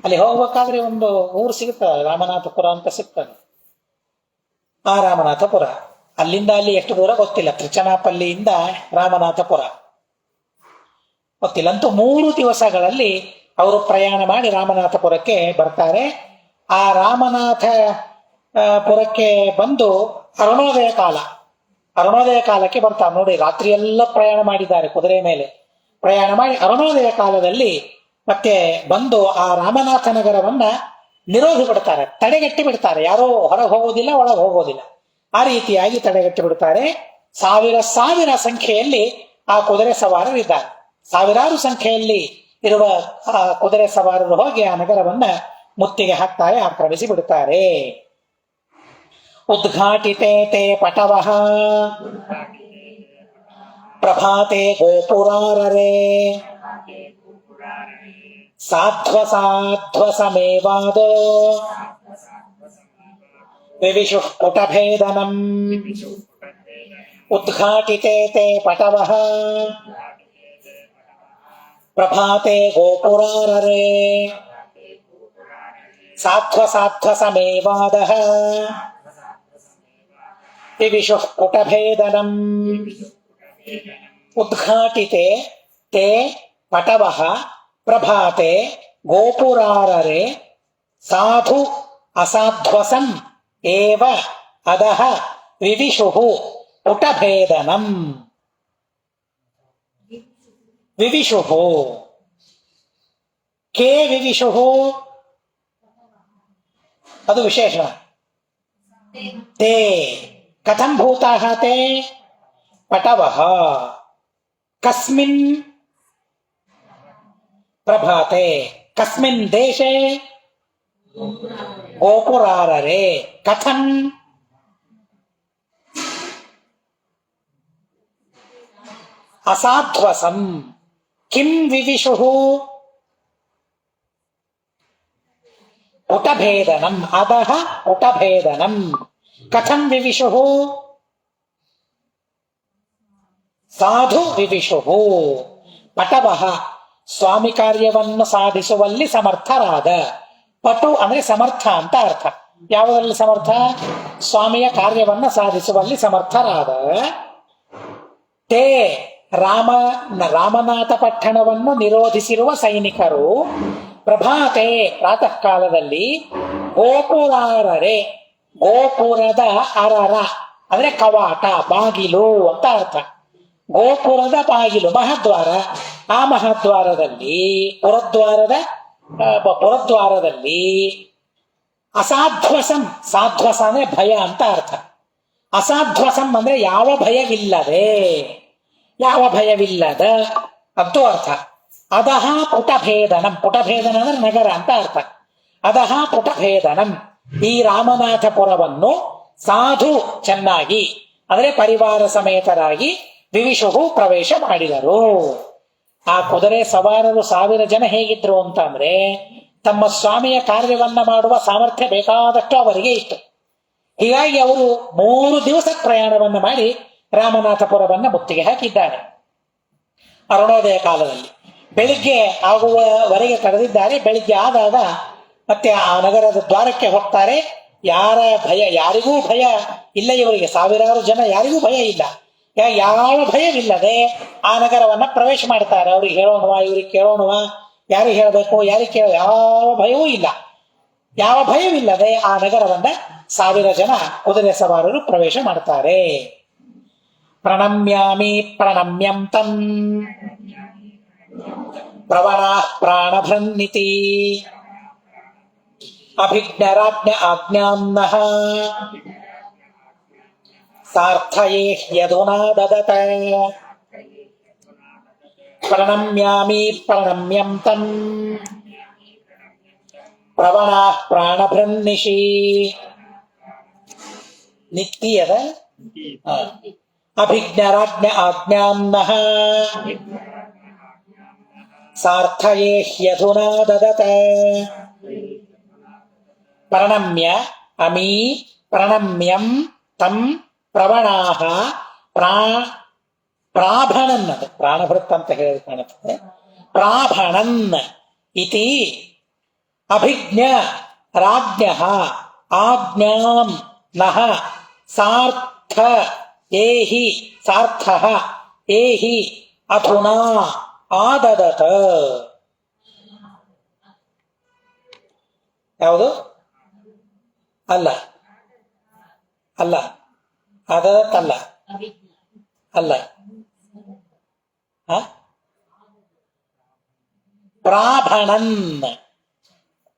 ಅಲ್ಲಿ ಹೋಗ್ಬೇಕಾದ್ರೆ ಒಂದು ಊರು ಸಿಗುತ್ತದೆ, ರಾಮನಾಥಪುರ ಅಂತ ಸಿಗ್ತದೆ. ಆ ರಾಮನಾಥಪುರ ಅಲ್ಲಿಂದ ಅಲ್ಲಿ ಎಷ್ಟು ದೂರ ಗೊತ್ತಿಲ್ಲ. ತ್ರಿಚನಾಪಲ್ಲಿಯಿಂದ ರಾಮನಾಥಪುರ ಗೊತ್ತಿಲ್ಲ. ಅಂತೂ 3 ದಿವಸಗಳಲ್ಲಿ ಅವರು ಪ್ರಯಾಣ ಮಾಡಿ ರಾಮನಾಥಪುರಕ್ಕೆ ಬರ್ತಾರೆ. ಆ ರಾಮನಾಥಪುರಕ್ಕೆ ಬಂದು ಅರುಣೋದಯ ಕಾಲಕ್ಕೆ ಬರ್ತಾರೆ. ನೋಡಿ, ರಾತ್ರಿ ಎಲ್ಲ ಪ್ರಯಾಣ ಮಾಡಿದ್ದಾರೆ, ಕುದುರೆ ಮೇಲೆ ಪ್ರಯಾಣ ಮಾಡಿ ಅರುಣೋದಯ ಕಾಲದಲ್ಲಿ ಮತ್ತೆ ಬಂದು ಆ ರಾಮನಾಥ ನಗರವನ್ನ ನಿರೋಧಿ ಬಿಡ್ತಾರೆ, ತಡೆಗಟ್ಟಿ ಬಿಡ್ತಾರೆ. ಯಾರೋ ಹೊರಗೆ ಹೋಗೋದಿಲ್ಲ, ಒಳಗೆ ಹೋಗೋದಿಲ್ಲ. ಆ ರೀತಿಯಾಗಿ ತಡೆಗಟ್ಟಿ ಬಿಡ್ತಾರೆ. ಸಾವಿರ ಸಂಖ್ಯೆಯಲ್ಲಿ ಆ ಕುದುರೆ ಸವಾರರಿದ್ದಾರೆ. ಸಾವಿರಾರು ಸಂಖ್ಯೆಯಲ್ಲಿ ಇರುವ ಆ ಕುದುರೆ ಸವಾರರು ಹೋಗಿ ಆ ನಗರವನ್ನ ಮುತ್ತಿಗೆ ಹಾಕ್ತಾರೆ, ಆಕ್ರಮಿಸಿ ಬಿಡುತ್ತಾರೆ. ಉದ್ಘಾಟಿತೆ ತೇ ಪಟವಃ ಪ್ರಭಾತೆ ಗೋಪುರಾರರೆ ಸಾಧ್ವಸಮೇವಾದೋ ವಿವಿಷುಃ ಪುಟಭೇದನಂ. ಉದ್ಘಾಟಿತೆ ತೇ ಪಟವಃ ಪ್ರಭಾತೆ ಗೋಪುರಾರರೆ ಸಾಧ್ವಸಮೇವಾದಃ ವಿವಿಷುಃ ಪುಟಭೇದನಂ. ಉದ್ಘಾಟಿತೆ ತೇ ಪಟವಃ ಪ್ರಭಾತೆ ಗೋಪುರಾರರೆ ಸಾಧು ಅಸಾಧ್ವಸಂ ಏವ ಅಧಃ ವಿವಿಷುಃ ಪುಟಭೇದನಂ. ವಿವಿಷುಃ ಕೇ ವಿವಿಷುಃ ಅದು ವಿಶೇಷಣ. ತೇ ಕಥಂ ಭೂತಾಃ ತೇ ಪಟವಃ ಕಸ್ಮಿನ್ ಪ್ರಭಾತೆ ಕಸ್ಮಿನ್ ದೇಶೆ ಗೋಪುರಾರರೆ ಕಥಂ ಅಸಾಧ್ವಸಂ ಕಿಂ ವಿವಿಷುಃ ಪುಟಭೇದನಂ ಅಧಃ ಪುಟಭೇದನಂ ಕಥಂ ವಿವಿಷುಃ ಸಾಧು ವಿವಿಷುಃ. ಪಟವಃ ಸ್ವಾಮಿ ಕಾರ್ಯವನ್ನು ಸಾಧಿಸುವಲ್ಲಿ ಸಮರ್ಥರಾದ. ಪಟು ಅಂದ್ರೆ ಸಮರ್ಥ ಅಂತ ಅರ್ಥ. ಯಾವುದರಲ್ಲಿ ಸಮರ್ಥ? ಸ್ವಾಮಿಯ ಕಾರ್ಯವನ್ನ ಸಾಧಿಸುವಲ್ಲಿ ಸಮರ್ಥರಾದ. ತೇ ರಾಮನಾಥ ಪಟ್ಟಣವನ್ನು ನಿರೋಧಿಸಿರುವ ಸೈನಿಕರು ಪ್ರಭಾತೆ ಪ್ರಾತಃ ಕಾಲದಲ್ಲಿ ಗೋಪುರಾರರೆ ಗೋಪುರದ ಅರರ ಅಂದ್ರೆ ಕವಾಟ ಬಾಗಿಲು ಅಂತ ಅರ್ಥ. ಗೋಪುರದ ಬಾಗಿಲು ಮಹಾದ್ವಾರ, ಆ ಮಹಾದ್ವಾರದಲ್ಲಿ ಪುರದ್ವಾರದಲ್ಲಿ ಅಸಾಧ್ವಸಂ, ಸಾಧ್ವಸ ಅಂದ್ರೆ ಭಯ ಅಂತ ಅರ್ಥ. ಅಸಾಧ್ವಸಂ ಅಂದ್ರೆ ಯಾವ ಭಯವಿಲ್ಲದ ಅಂತೂ ಅರ್ಥ. ಅಧಃ ಪುಟಭೇದನಂ, ಪುಟಭೇದನ ಅಂದ್ರೆ ನಗರ ಅಂತ ಅರ್ಥ. ಅಧಃ ಪುಟಭೇದನಂ, ಈ ರಾಮನಾಥಪುರವನ್ನು ಸಾಧು ಚೆನ್ನಾಗಿ ಅಂದ್ರೆ ಪರಿವಾರ ಸಮೇತರಾಗಿ ವಿವಿಷುಹು ಪ್ರವೇಶ ಮಾಡಿದರು. ಆ ಕುದುರೆ ಸವಾರರು 1000 ಜನ ಹೇಗಿದ್ರು ಅಂತ ಅಂದ್ರೆ ತಮ್ಮ ಸ್ವಾಮಿಯ ಕಾರ್ಯವನ್ನ ಮಾಡುವ ಸಾಮರ್ಥ್ಯ ಬೇಕಾದಷ್ಟು ಅವರಿಗೆ ಇತ್ತು. ಹೀಗಾಗಿ ಅವರು 3 ದಿವಸ ಪ್ರಯಾಣವನ್ನ ಮಾಡಿ ರಾಮನಾಥಪುರವನ್ನ ಮುತ್ತಿಗೆ ಹಾಕಿದ್ದಾರೆ. ಅರುಣೋದಯ ಕಾಲದಲ್ಲಿ ಬೆಳಿಗ್ಗೆ ಆಗುವವರೆಗೆ ತಡೆದಿದ್ದಾರೆ. ಬೆಳಿಗ್ಗೆ ಆದಾಗ ಮತ್ತೆ ಆ ನಗರದ ದ್ವಾರಕ್ಕೆ ಹೋಗ್ತಾರೆ. ಯಾರಿಗೂ ಭಯ ಇಲ್ಲ ಇವರಿಗೆ, ಸಾವಿರಾರು ಜನ ಯಾರಿಗೂ ಭಯ ಇಲ್ಲ. ಯಾವ ಭಯವಿಲ್ಲದೆ ಆ ನಗರವನ್ನ ಪ್ರವೇಶ ಮಾಡ್ತಾರೆ. ಅವ್ರಿಗೆ ಹೇಳೋಣವಾ, ಇವ್ರಿಗೆ ಕೇಳೋಣವಾ, ಯಾರಿಗೆ ಹೇಳಬೇಕು, ಯಾರಿಗೆ ಯಾವ ಭಯವೂ ಇಲ್ಲ. ಯಾವ ಭಯವಿಲ್ಲದೆ ಆ ನಗರವನ್ನ 1000 ಜನ ಕುದುರೆ ಸವಾರರು ಪ್ರವೇಶ ಮಾಡ್ತಾರೆ. ಪ್ರಣಮ್ಯಾಮಿ ಪ್ರಣಮ್ಯಂ ತಂ ಪ್ರವರಾಃ ಪ್ರಾಣಭೃನ್ನಿತಿ ಅಭಿಜ್ಞರಾಜ್ಞ ಆಜ್ಞಾನ್ನಃ ಸಾರ್ಥಯೇ ಯದುನಾ ದದತ. ಪ್ರಣಮ್ಯಾಮಿ ಪ್ರಣಮ್ಯಂ ತಂ ಪ್ರವರಾಃ ಪ್ರಾಣಭೃನ್ನಿಷಿ. ನಿತ್ಯದ ಅಭಿಜ್ಞರಾಜ್ಞ ಆಜ್ಞಾನ್ನಃ ಸಾರ್ಥಯೇ ಹ್ಯಧುನಾ ದದತ. ಪ್ರಣಮ್ಯ ಅಮೀ ಪ್ರಣಮ್ಯಂ ತಂ ಪ್ರವಣಾಹ ಪ್ರಾಭಣನ್, ಅದು ಪ್ರಾಣಭೃತ್ ಅಂತ ಹೇಳಿ ಕಾಣುತ್ತದೆ. ಪ್ರಾಭಣನ್ ಇತಿ ಅಭಿಜ್ಞ ರಾಜ್ಞಃ ಆಜ್ಞಾಂ ನಃ ಸಾರ್ಥ ಏಹಿ ಸಾರ್ಥಃ ಏಹಿ ಅಧುನಾ ಆದದತ. ಯಾವುದು? ಅಲ್ಲ ಅಲ್ಲ, ಆದದತ್ ಅಲ್ಲ, ಅಲ್ಲ, ಪ್ರಾಭಣನ್.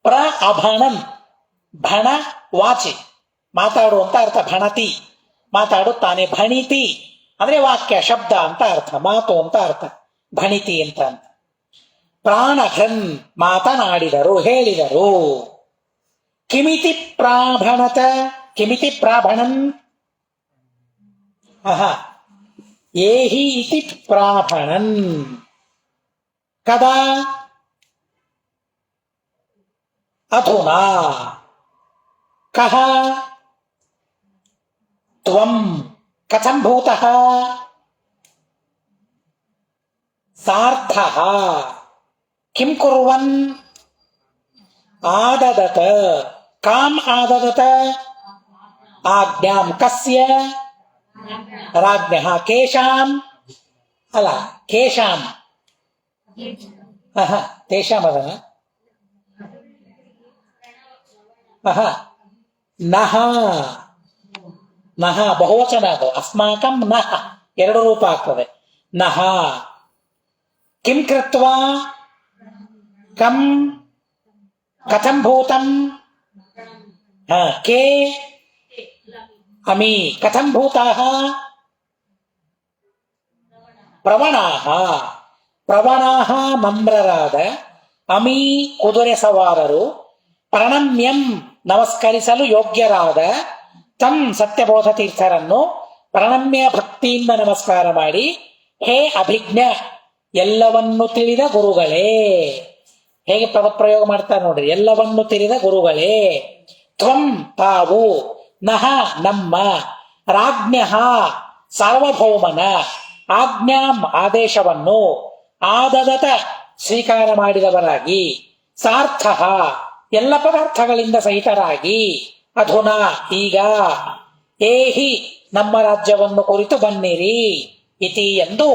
ಪ್ರ ಅಭಣನ್, ಭಣ ವಾಚಿ, ಮಾತಾಡುವಂತ ಅರ್ಥ. ಭಣತಿ ಮಾತಾಡುತ್ತಾನೆ, ಭಣಿತಿ ಅಂದ್ರೆ ವಾಕ್ಯ ಶಬ್ದ ಅಂತ ಅರ್ಥ, ಮಾತು ಅಂತ ಅರ್ಥ, ಭಣಿತಿ ಅಂತ. ಪ್ರಾಣಘನ್ ಮಾತನಾಡಿದರು, ಹೇಳಿದರು. ಕಿಮಿತಿ ಪ್ರಾಭಣತ, ಕಿಮಿತಿ ಪ್ರಾಭಣನ್, ಏಹಿ ಇತಿ ಪ್ರಾಭಣನ್. ಕದಾ? ಅಧುನಾ. ಕಹ? ತ್ವಂ. ಕಥಂ ಭೂತಃ? ಸಾರ್ಥಃ. ಕಿಂ ಕುರ್ವನ್? ಆದದತ. ಕಾಂ ಆದದತ? ಆಜ್ಞಾಂ. ಕಸ್ಯ? ರಾಜ್ಞಃ. ಕೇಶಾಂ ಅಲ್ಲ, ಕೇಶಾಂ. ತೇಷಾಂ ಅದನ. ನಹ, ನಹ ಬಹುವಚನ ಅದು. ಅಸ್ಮಾಕಂ ನಹ ಎರಡು ರೂಪ ಆಗ್ತದೆ. ನಹ. ಕಿಂ ಕೃತ್ವಾ? ಕಂ. ಕಥಂ ಭೂತಂ? ಕೇ ಅಮಿ. ಕಥಂ ಭೂತಾಃ? ಪ್ರವಣಾಃ. ಪ್ರವಣಾಃ ನಮ್ರರಾದ, ಅಮೀ ಕುದುರೆ ಸವಾರರು, ಪ್ರಣಮ್ಯಂ ನಮಸ್ಕರಿಸಲು ಯೋಗ್ಯರಾದ, ತಂ ಸತ್ಯಬೋಧ ತೀರ್ಥರನ್ನು ಪ್ರಣಮ್ಯ ಭಕ್ತಿಯಿಂದ ನಮಸ್ಕಾರ ಮಾಡಿ, ಹೇ ಅಭಿಜ್ಞ ಎಲ್ಲವನ್ನು ತಿಳಿದ ಗುರುಗಳೇ. ಹೇಗೆ ಪದಪ್ರಯೋಗ ಮಾಡ್ತಾರೆ ನೋಡ್ರಿ, ಎಲ್ಲವನ್ನು ತಿಳಿದ ಗುರುಗಳೇ. ತ್ವಂ ತಾವು, ನಹ ನಮ್ಮ, ರಾಜ್ಞಃ ಸಾರ್ವಭೌಮನ, ಆಜ್ಞಾಂ ಆದೇಶವನ್ನು, ಆದದತ ಸ್ವೀಕಾರ ಮಾಡಿದವರಾಗಿ, ಸಾರ್ಥಃ ಎಲ್ಲ ಪದಾರ್ಥಗಳಿಂದ ಸಹಿತರಾಗಿ, ಅಧುನಾ ಈಗ, ಏಹಿ ನಮ್ಮ ರಾಜ್ಯವನ್ನು ಕುರಿತು ಬನ್ನಿರಿ ಇತಿ ಎಂದು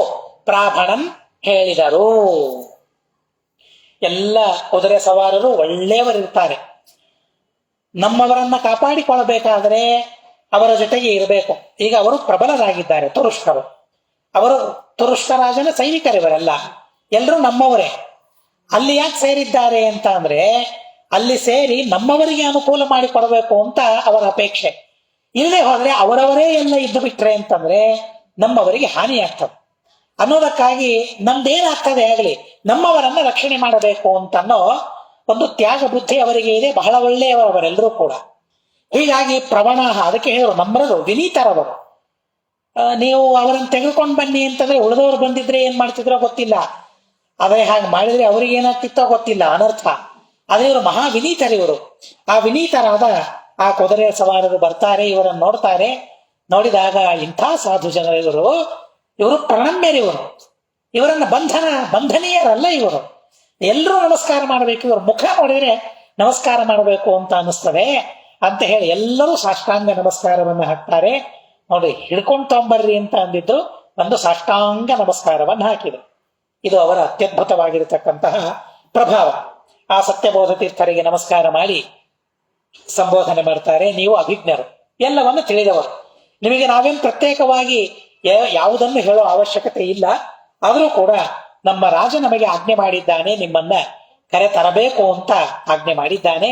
ಪ್ರಾಭಣನ್ ಹೇಳಿದರು. ಎಲ್ಲ ಕುದುರೆ ಸವಾರರು ಒಳ್ಳೆಯವರಿರ್ತಾರೆ. ನಮ್ಮವರನ್ನ ಕಾಪಾಡಿಕೊಳ್ಳಬೇಕಾದ್ರೆ ಅವರ ಜೊತೆಗೆ ಇರಬೇಕು. ಈಗ ಅವರು ಪ್ರಬಲರಾಗಿದ್ದಾರೆ, ತುರುಷ್ಕರು. ಅವರು ತುರುಷ್ಕರಾಜನ ಸೈನಿಕರಿವರೆಲ್ಲ, ಎಲ್ಲರೂ ನಮ್ಮವರೇ. ಅಲ್ಲಿ ಯಾಕೆ ಸೇರಿದ್ದಾರೆ ಅಂತ ಅಂದ್ರೆ, ಅಲ್ಲಿ ಸೇರಿ ನಮ್ಮವರಿಗೆ ಅನುಕೂಲ ಮಾಡಿಕೊಡಬೇಕು ಅಂತ ಅವರ ಅಪೇಕ್ಷೆ. ಇಲ್ಲೇ ಹೋದ್ರೆ ಅವರವರೇ ಎಲ್ಲ ಇದ್ದು ಬಿಟ್ರೆ ಅಂತಂದ್ರೆ ನಮ್ಮವರಿಗೆ ಹಾನಿ ಆಗ್ತದೆ ಅನ್ನೋದಕ್ಕಾಗಿ ನಮ್ದೇನಾಗ್ತದೆ ಆಗಲಿ, ನಮ್ಮವರನ್ನ ರಕ್ಷಣೆ ಮಾಡಬೇಕು ಅಂತನ್ನೋ ಒಂದು ತ್ಯಾಗ ಬುದ್ಧಿ ಅವರಿಗೆ ಇದೆ. ಬಹಳ ಒಳ್ಳೆಯವರವರೆಲ್ಲರೂ ಕೂಡ. ಹೀಗಾಗಿ ಪ್ರವಣಾಹ, ಅದಕ್ಕೆ ಹೇಳೋರು ನಮ್ರರು, ವಿನೀತರವರು. ನೀವು ಅವರನ್ನು ತೆಗೆದುಕೊಂಡು ಬನ್ನಿ ಅಂತಂದ್ರೆ ಉಳಿದವರು ಬಂದಿದ್ರೆ ಏನ್ ಮಾಡ್ತಿದ್ರೋ ಗೊತ್ತಿಲ್ಲ, ಆದ್ರೆ ಹಾಗೆ ಮಾಡಿದ್ರೆ ಅವ್ರಿಗೆ ಏನಾಗ್ತಿತ್ತೋ ಗೊತ್ತಿಲ್ಲ, ಅನರ್ಥ. ಅದೇ ಇವರು ಮಹಾ ವಿನೀತರಿವರು. ಆ ವಿನೀತರಾದ ಆ ಕುದುರೆ ಸವಾರರು ಬರ್ತಾರೆ, ಇವರನ್ನು ನೋಡ್ತಾರೆ. ನೋಡಿದಾಗ ಇಂಥ ಸಾಧು ಜನರು ಇವರು, ಇವರು ಪ್ರಣಮ್ಯರಿವರು, ಇವರನ್ನ ಬಂಧನೀಯರಲ್ಲ ಇವರು. ಎಲ್ಲರೂ ನಮಸ್ಕಾರ ಮಾಡಬೇಕು, ಇವರು ಮುಖ ನೋಡಿದ್ರೆ ನಮಸ್ಕಾರ ಮಾಡಬೇಕು ಅಂತ ಅನಿಸ್ತದೆ ಅಂತ ಹೇಳಿ ಎಲ್ಲರೂ ಸಾಷ್ಟಾಂಗ ನಮಸ್ಕಾರವನ್ನು ಹಾಕ್ತಾರೆ. ನೋಡಿ, ಹಿಡ್ಕೊಂಡು ತಗೊಂಬರ್ರಿ ಅಂತ ಅಂದಿದ್ದು, ಒಂದು ಸಾಷ್ಟಾಂಗ ನಮಸ್ಕಾರವನ್ನು ಹಾಕಿದರು. ಇದು ಅವರ ಅತ್ಯದ್ಭುತವಾಗಿರತಕ್ಕಂತಹ ಪ್ರಭಾವ. ಆ ಸತ್ಯಬೋಧ ತೀರ್ಥರಿಗೆ ನಮಸ್ಕಾರ ಮಾಡಿ ಸಂಬೋಧನೆ ಮಾಡ್ತಾರೆ. ನೀವು ಅಭಿಜ್ಞರು, ಎಲ್ಲವನ್ನು ತಿಳಿದವರು, ನಿಮಗೆ ನಾವೇನು ಪ್ರತ್ಯೇಕವಾಗಿ ಯಾವುದನ್ನು ಹೇಳೋ ಅವಶ್ಯಕತೆ ಇಲ್ಲ. ಆದರೂ ಕೂಡ ನಮ್ಮ ರಾಜ ನಮಗೆ ಆಜ್ಞೆ ಮಾಡಿದ್ದಾನೆ, ನಿಮ್ಮನ್ನ ಕರೆ ತರಬೇಕು ಅಂತ ಆಜ್ಞೆ ಮಾಡಿದ್ದಾನೆ.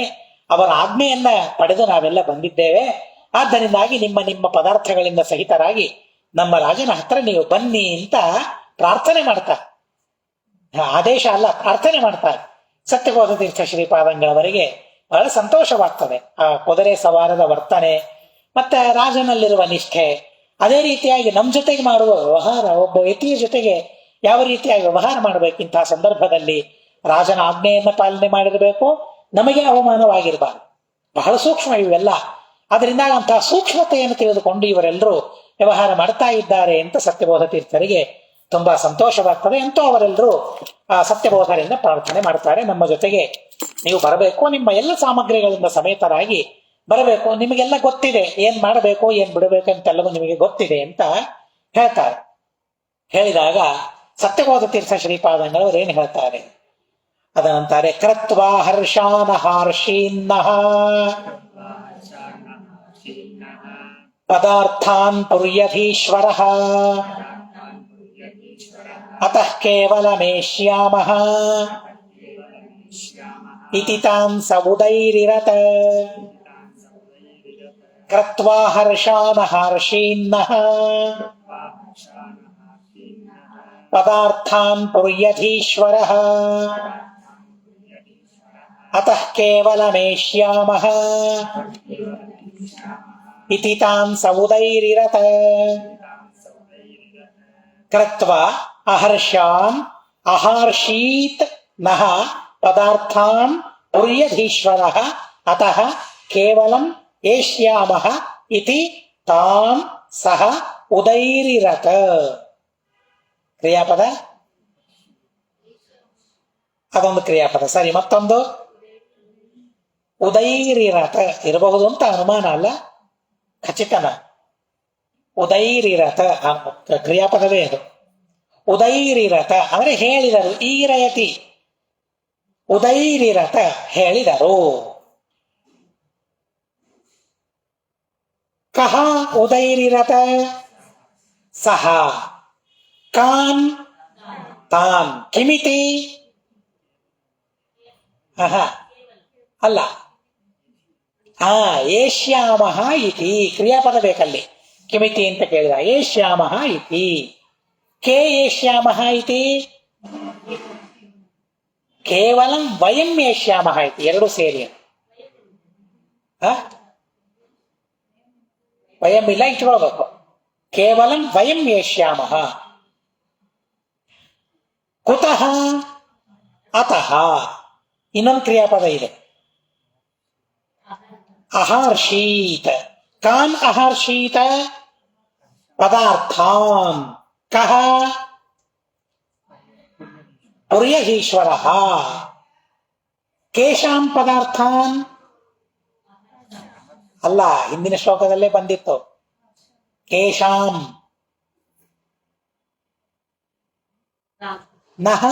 ಅವರ ಆಜ್ಞೆಯನ್ನ ಪಡೆದು ನಾವೆಲ್ಲ ಬಂದಿದ್ದೇವೆ. ಆದ್ದರಿಂದಾಗಿ ನಿಮ್ಮ ಪದಾರ್ಥಗಳಿಂದ ಸಹಿತರಾಗಿ ನಮ್ಮ ರಾಜನ ಹತ್ರ ನೀವು ಬನ್ನಿ ಅಂತ ಪ್ರಾರ್ಥನೆ ಮಾಡ್ತಾರೆ. ಆದೇಶ ಅಲ್ಲ, ಪ್ರಾರ್ಥನೆ ಮಾಡ್ತಾರೆ. ಸತ್ಯಬೋಧ ತೀರ್ಥ ಶ್ರೀಪಾದಂಗಳವರಿಗೆ ಬಹಳ ಸಂತೋಷವಾಗ್ತದೆ ಆ ಕುದುರೆ ಸವಾರದ ವರ್ತನೆ, ಮತ್ತೆ ರಾಜನಲ್ಲಿರುವ ನಿಷ್ಠೆ. ಅದೇ ರೀತಿಯಾಗಿ ನಮ್ಮ ಜೊತೆಗೆ ಮಾಡುವ ವ್ಯವಹಾರ, ಒಬ್ಬ ವ್ಯಕ್ತಿಯ ಜೊತೆಗೆ ಯಾವ ರೀತಿಯಾಗಿ ವ್ಯವಹಾರ ಮಾಡಬೇಕು ಇಂತಹ ಸಂದರ್ಭದಲ್ಲಿ, ರಾಜನ ಆಜ್ಞೆಯನ್ನ ಪಾಲನೆ ಮಾಡಿರಬೇಕು, ನಮಗೆ ಅವಮಾನವಾಗಿರಬಾರದು. ಬಹಳ ಸೂಕ್ಷ್ಮ ಇವೆಲ್ಲ. ಅದರಿಂದ ಅಂತಹ ಸೂಕ್ಷ್ಮತೆಯನ್ನು ತಿಳಿದುಕೊಂಡು ಇವರೆಲ್ಲರೂ ವ್ಯವಹಾರ ಮಾಡ್ತಾ ಇದ್ದಾರೆ ಅಂತ ಸತ್ಯಬೋಧ ತೀರ್ಥರಿಗೆ ತುಂಬಾ ಸಂತೋಷವಾಗ್ತದೆ. ಅಂತೂ ಅವರೆಲ್ಲರೂ ಸತ್ಯಬೋಧರಿಂದ ಪ್ರಾರ್ಥನೆ ಮಾಡ್ತಾರೆ, ನಮ್ಮ ಜೊತೆಗೆ ನೀವು ಬರಬೇಕು, ನಿಮ್ಮ ಎಲ್ಲ ಸಾಮಗ್ರಿಗಳಿಂದ ಸಮೇತರಾಗಿ ಬರಬೇಕು, ನಿಮಗೆಲ್ಲ ಗೊತ್ತಿದೆ ಏನ್ ಮಾಡಬೇಕು ಏನ್ ಬಿಡಬೇಕು ಅಂತೆಲ್ಲವೂ ನಿಮಗೆ ಗೊತ್ತಿದೆ ಅಂತ ಹೇಳ್ತಾರೆ. ಹೇಳಿದಾಗ ಸತ್ಯಬೋಧ ತೀರ್ಥ ಶ್ರೀಪಾದಂಗಳವರು ಏನ್ ಹೇಳ್ತಾರೆ ಅದನ್ನಂತಾರೆ, ಕೃತ್ವಾ ಹರ್ಷಾನ ಹರ್ಷೀನ್ನಃ ಪದಾರ್ಥಾನ್ ಪುರ್ಯಧೀಶ್ವರಃ ಅತಃ ಕೇವಲಮೇಷ್ಯಾಮಃ ಇತಿ ತಾನ್ ಸ ಉದೈರಿರತ. ಕೃತ್ವಾ ಹರ್ಷಾನ ಹರ್ಷೀನ್ನಃ ಪದಾರ್ಥಾನ್ ಪುರ್ಯಧೀಶ್ವರಃ ಅತಃ ಕೇವಲಮೇಷ್ಯಾಮಃ ಇತಿ ತಾನ್ ಸ ಉದೈರಿರತ. ಕೃತ್ವಾ ಅಹರ್ಷಾನ್ ಅಹರ್ಷೀತ್ ನಃ ಪದಾರ್ಥಾನ್ ಪುರ್ಯಧೀಶ್ವರಃ ಅತಃ ಕೇವಲಂ ಏಷ್ಯಾಮಃ ಇತಿ ತಾನ್ ಸಹ ಉದೈರಿರತ. ಕ್ರಿಯಾಪದ, ಅದೊಂದು ಕ್ರಿಯಾಪದ. ಸರಿ, ಮತ್ತೊಂದು ಉದೈರಿರತ ಇರಬಹುದು ಅಂತ ಅನುಮಾನ ಅಲ್ಲ, ಖಚಿತನ. ಉದೈರಿರತ ಕ್ರಿಯಾಪದವೇ ಅದು. ಉದೈರಿರತ ಅಂದ್ರೆ ಹೇಳಿದರು, ಈರಯತಿ ಉದೈರಿರತ ಹೇಳಿದರು. ಕಹ ಉದೈರಿರತ ಸಹ, ಕಾನ್ ತಾನ್, ಕಿಮಿತಿ ಅಲ್ಲ, ಏಷ್ಯಾಮಃ ಇತಿ ಕ್ರಿಯಾಪದ ಬೇಕಲ್ಲಿ. ಕಿಮಿತಿ ಅಂತ ಕೇಳಿದ, ಏಷ್ಯಾಮಃ ಇತಿ. ಕೇ ಏಷ್ಯಾಮಃ ಇತಿ, ಕೇವಲಂ ವಯಂ ಏಷ್ಯಾಮಃ ಇತಿ, ಎರಡು ಸೇರಿ. ವಯಂ ಇಲ್ಲ, ಇಟ್ಕೊಳ್ಬೇಕು. ಕೇವಲಂ ವಯಂ ಏಷ್ಯಾಮಃ. ಕುತಃ ಅತಃ, ಇನ್ನೊಂದು ಕ್ರಿಯಾಪದ ಇದೆ, ಅಹರ್ಷೀತ್. ಕಾನ್ ಅಹರ್ಷೀತ ಪದಾರ್ಥಾನ್, ಕಹ ಪುರ್ಯಧೀಶ್ವರಃ. ಕೇಶಾಂ ಪದಾರ್ಥಾನ್ ಅಲ್ಲ, ಹಿಂದಿನ ಶ್ಲೋಕದಲ್ಲೇ ಬಂದಿತ್ತು. ಕೇಶಾಂ ನಹ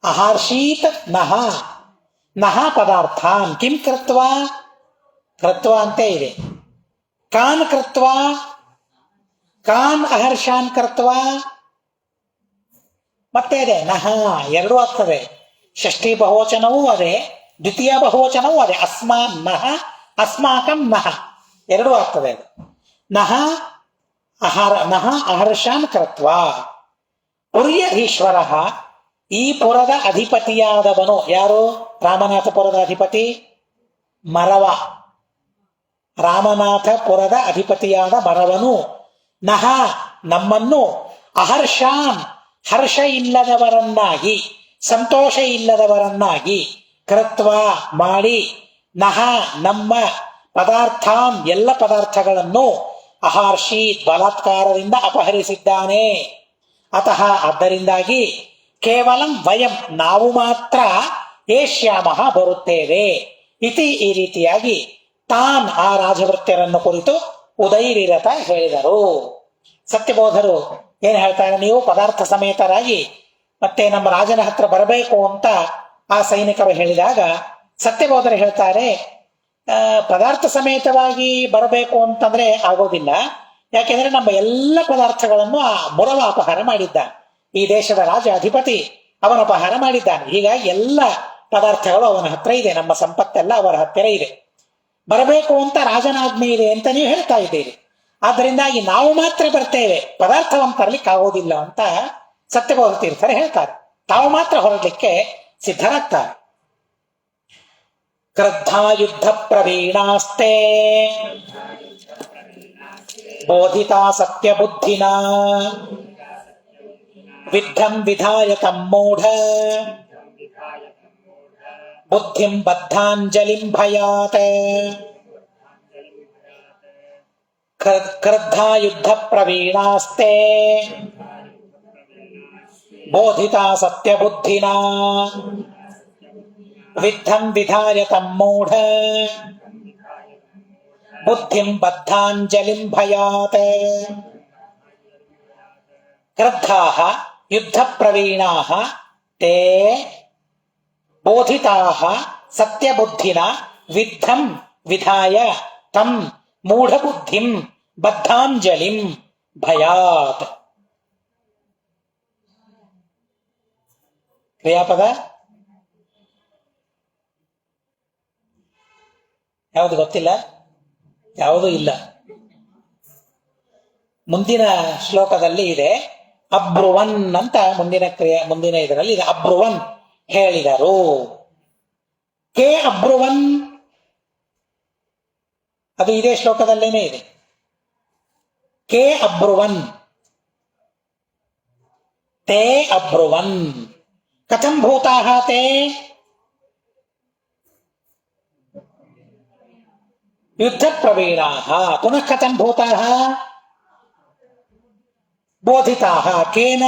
ಅಹರ್ಷೀತ್ ನಹ ನಹ ಪದಾರ್ಥಾನ್ ಕಿಂ ಕೃತ್ವಾ, ಕೃತ್ವ ಅಂತೇ ಇದೆ. ಕಾನ್ ಕೃತ್ವಾ, ಕಾನ್ ಅಹರ್ಷಾನ್ ಕೃತ್ವಾ, ಮತ್ತೆ ಇದೆ ನಹ, ಎರಡೂ ಆಗ್ತದೆ. ಷಷ್ಠಿ ಬಹುವಚನವೂ ಅದೇ, ದ್ವಿತೀಯ ಬಹುವಚನವೂ ಅದೇ. ಅಸ್ಮಾನ್ ನಹ, ಅಸ್ಮಾಕಂ ನಹ, ಎರಡೂ ಆಗ್ತದೆ. ನಹ ನಹ ಅಹರ್ಷಾನ್ ಕೃತ್ವಾ. ಪುರ್ಯಧೀಶ್ವರ, ಈ ಪುರದ ಅಧಿಪತಿಯಾದವನು ಯಾರು? ರಾಮನಾಥಪುರದ ಅಧಿಪತಿ ಮರವ. ರಾಮನಾಥಪುರದ ಅಧಿಪತಿಯಾದ ಮರವನು ನಹ ನಮ್ಮನ್ನು ಅಹರ್ಷಾನ್ ಹರ್ಷ ಇಲ್ಲದವರನ್ನಾಗಿ, ಸಂತೋಷ ಇಲ್ಲದವರನ್ನಾಗಿ, ಕೃತ್ವ ಮಾಡಿ, ನಹ ನಮ್ಮ, ಪದಾರ್ಥಾನ್ ಎಲ್ಲ ಪದಾರ್ಥಗಳನ್ನು, ಅಹರ್ಷಿ ಬಲಾತ್ಕಾರದಿಂದ ಅಪಹರಿಸಿದ್ದಾನೆ. ಅತಃ ಆದ್ದರಿಂದಾಗಿ, ಕೇವಲಂ ವಯಂ ನಾವು ಮಾತ್ರ, ಏಷ್ಯಾಮಃ ಬರುತ್ತೇವೆ, ಇತಿ ಈ ರೀತಿಯಾಗಿ ತಾನ್ ಆ ರಾಜವೃತ್ಯರನ್ನು ಕುರಿತು ಉದೈರಿರತ ಹೇಳಿದರು. ಸತ್ಯಬೋಧರು ಏನ್ ಹೇಳ್ತಾರೆ, ನೀವು ಪದಾರ್ಥ ಸಮೇತರಾಗಿ ಮತ್ತೆ ನಮ್ಮ ರಾಜನ ಹತ್ರ ಬರಬೇಕು ಅಂತ ಆ ಸೈನಿಕರು ಹೇಳಿದಾಗ ಸತ್ಯಬೋಧರು ಹೇಳ್ತಾರೆ, ಪದಾರ್ಥ ಸಮೇತವಾಗಿ ಬರಬೇಕು ಅಂತಂದ್ರೆ ಆಗೋದಿಲ್ಲ. ಯಾಕೆಂದ್ರೆ ನಮ್ಮ ಎಲ್ಲ ಪದಾರ್ಥಗಳನ್ನು ಆ ಮುರವ ಅಪಹಾರ ಮಾಡಿದ್ದಾನೆ. ಈ ದೇಶದ ರಾಜ ಅಧಿಪತಿ ಅವನ ಅಪಹಾರ ಮಾಡಿದ್ದಾನೆ. ಹೀಗಾಗಿ ಎಲ್ಲ ಪದಾರ್ಥಗಳು ಅವನ ಹತ್ರ ಇದೆ, ನಮ್ಮ ಸಂಪತ್ತೆಲ್ಲ ಅವರ ಹತ್ತಿರ ಇದೆ. ಬರಬೇಕು ಅಂತ ರಾಜನಾಜ್ಞೆ ಇದೆ ಅಂತ ನೀವು ಹೇಳ್ತಾ ಇದ್ದೀರಿ. ಆದ್ದರಿಂದಾಗಿ ನಾವು ಮಾತ್ರ ಬರ್ತೇವೆ, ಪದಾರ್ಥವನ್ನು ತರಲಿಕ್ಕೆ ಆಗೋದಿಲ್ಲ ಅಂತ ಸತ್ಯಬೋಧ ತೀರ್ಥರು ಹೇಳ್ತಾರೆ. ತಾವು ಮಾತ್ರ ಹೊರಡ್ಲಿಕ್ಕೆ ಸಿದ್ಧರಾಗ್ತಾರೆ. ಕ್ರದ್ಧಾ ಯುದ್ಧ ಪ್ರವೀಣಾಸ್ತೆ ಬೋಧಿತಾ ಸತ್ಯ ಬುದ್ಧಿನ ವಿದ್ಧಂ ವಿಧಾಯ ತಂ ಮೂಢ ಬುದ್ಧಿಂ ಬದ್ಧಾಂಜಲಿಂ ಭಯಾತ್ ಕ್ರುದ್ಧಾ ಯುದ್ಧ ಪ್ರವೀಣಾಸ್ತೆ ಬೋಧಿತಾ ಸತ್ಯ ಬುದ್ಧಿನಾ ವಿದ್ಧಂ ವಿಧಾಯ ತಂ ಮೂಢ ಬುದ್ಧಿಂ ಬದ್ಧಾಂಜಲಿಂ ಭಯಾತ್ ಕ್ರುದ್ಧಾಃ ಯುದ್ಧ ಪ್ರವೀಣಾಃ ತೇ ಬೋಧಿತಾಃ ಸತ್ಯ ಬುದ್ಧಿನಾ ವಿದ್ಧಂ ವಿಧಾಯ ತಂ ಮೂಢ ಬುದ್ಧಿಂ ಬದ್ಧಾಂಜಲಿಂ ಭಯಾತ್. ಕ್ರಿಯಾಪದ ಯಾವುದು ಗೊತ್ತಿಲ್ಲ? ಯಾವುದೂ ಇಲ್ಲ. ಮುಂದಿನ ಶ್ಲೋಕದಲ್ಲಿ ಇದೆ ಅಬ್ರುವನ್ ಅಂತ. ಮುಂದಿನ ಇದರಲ್ಲಿ ಇದೆ ಅಬ್ರುವನ್ ಹೇಳಿದರು. ಕೆ ಅಬ್ರುವನ್ ಅದು ಇದೇ ಶ್ಲೋಕದಲ್ಲೇನೆ ಇದೆ. ಕೆ ಅಬ್ರುವನ್ ತೇ ಅಬ್ರುವನ್ ಕಥಂ ಭೂತಾಃ ತೇ ಯುದ್ಧ ಪ್ರವೀಣಾಃ ಪುನಃ ಕಥಂ ಭೂತಾಃ ಬೋಧಿತಾಃ ಕೇನ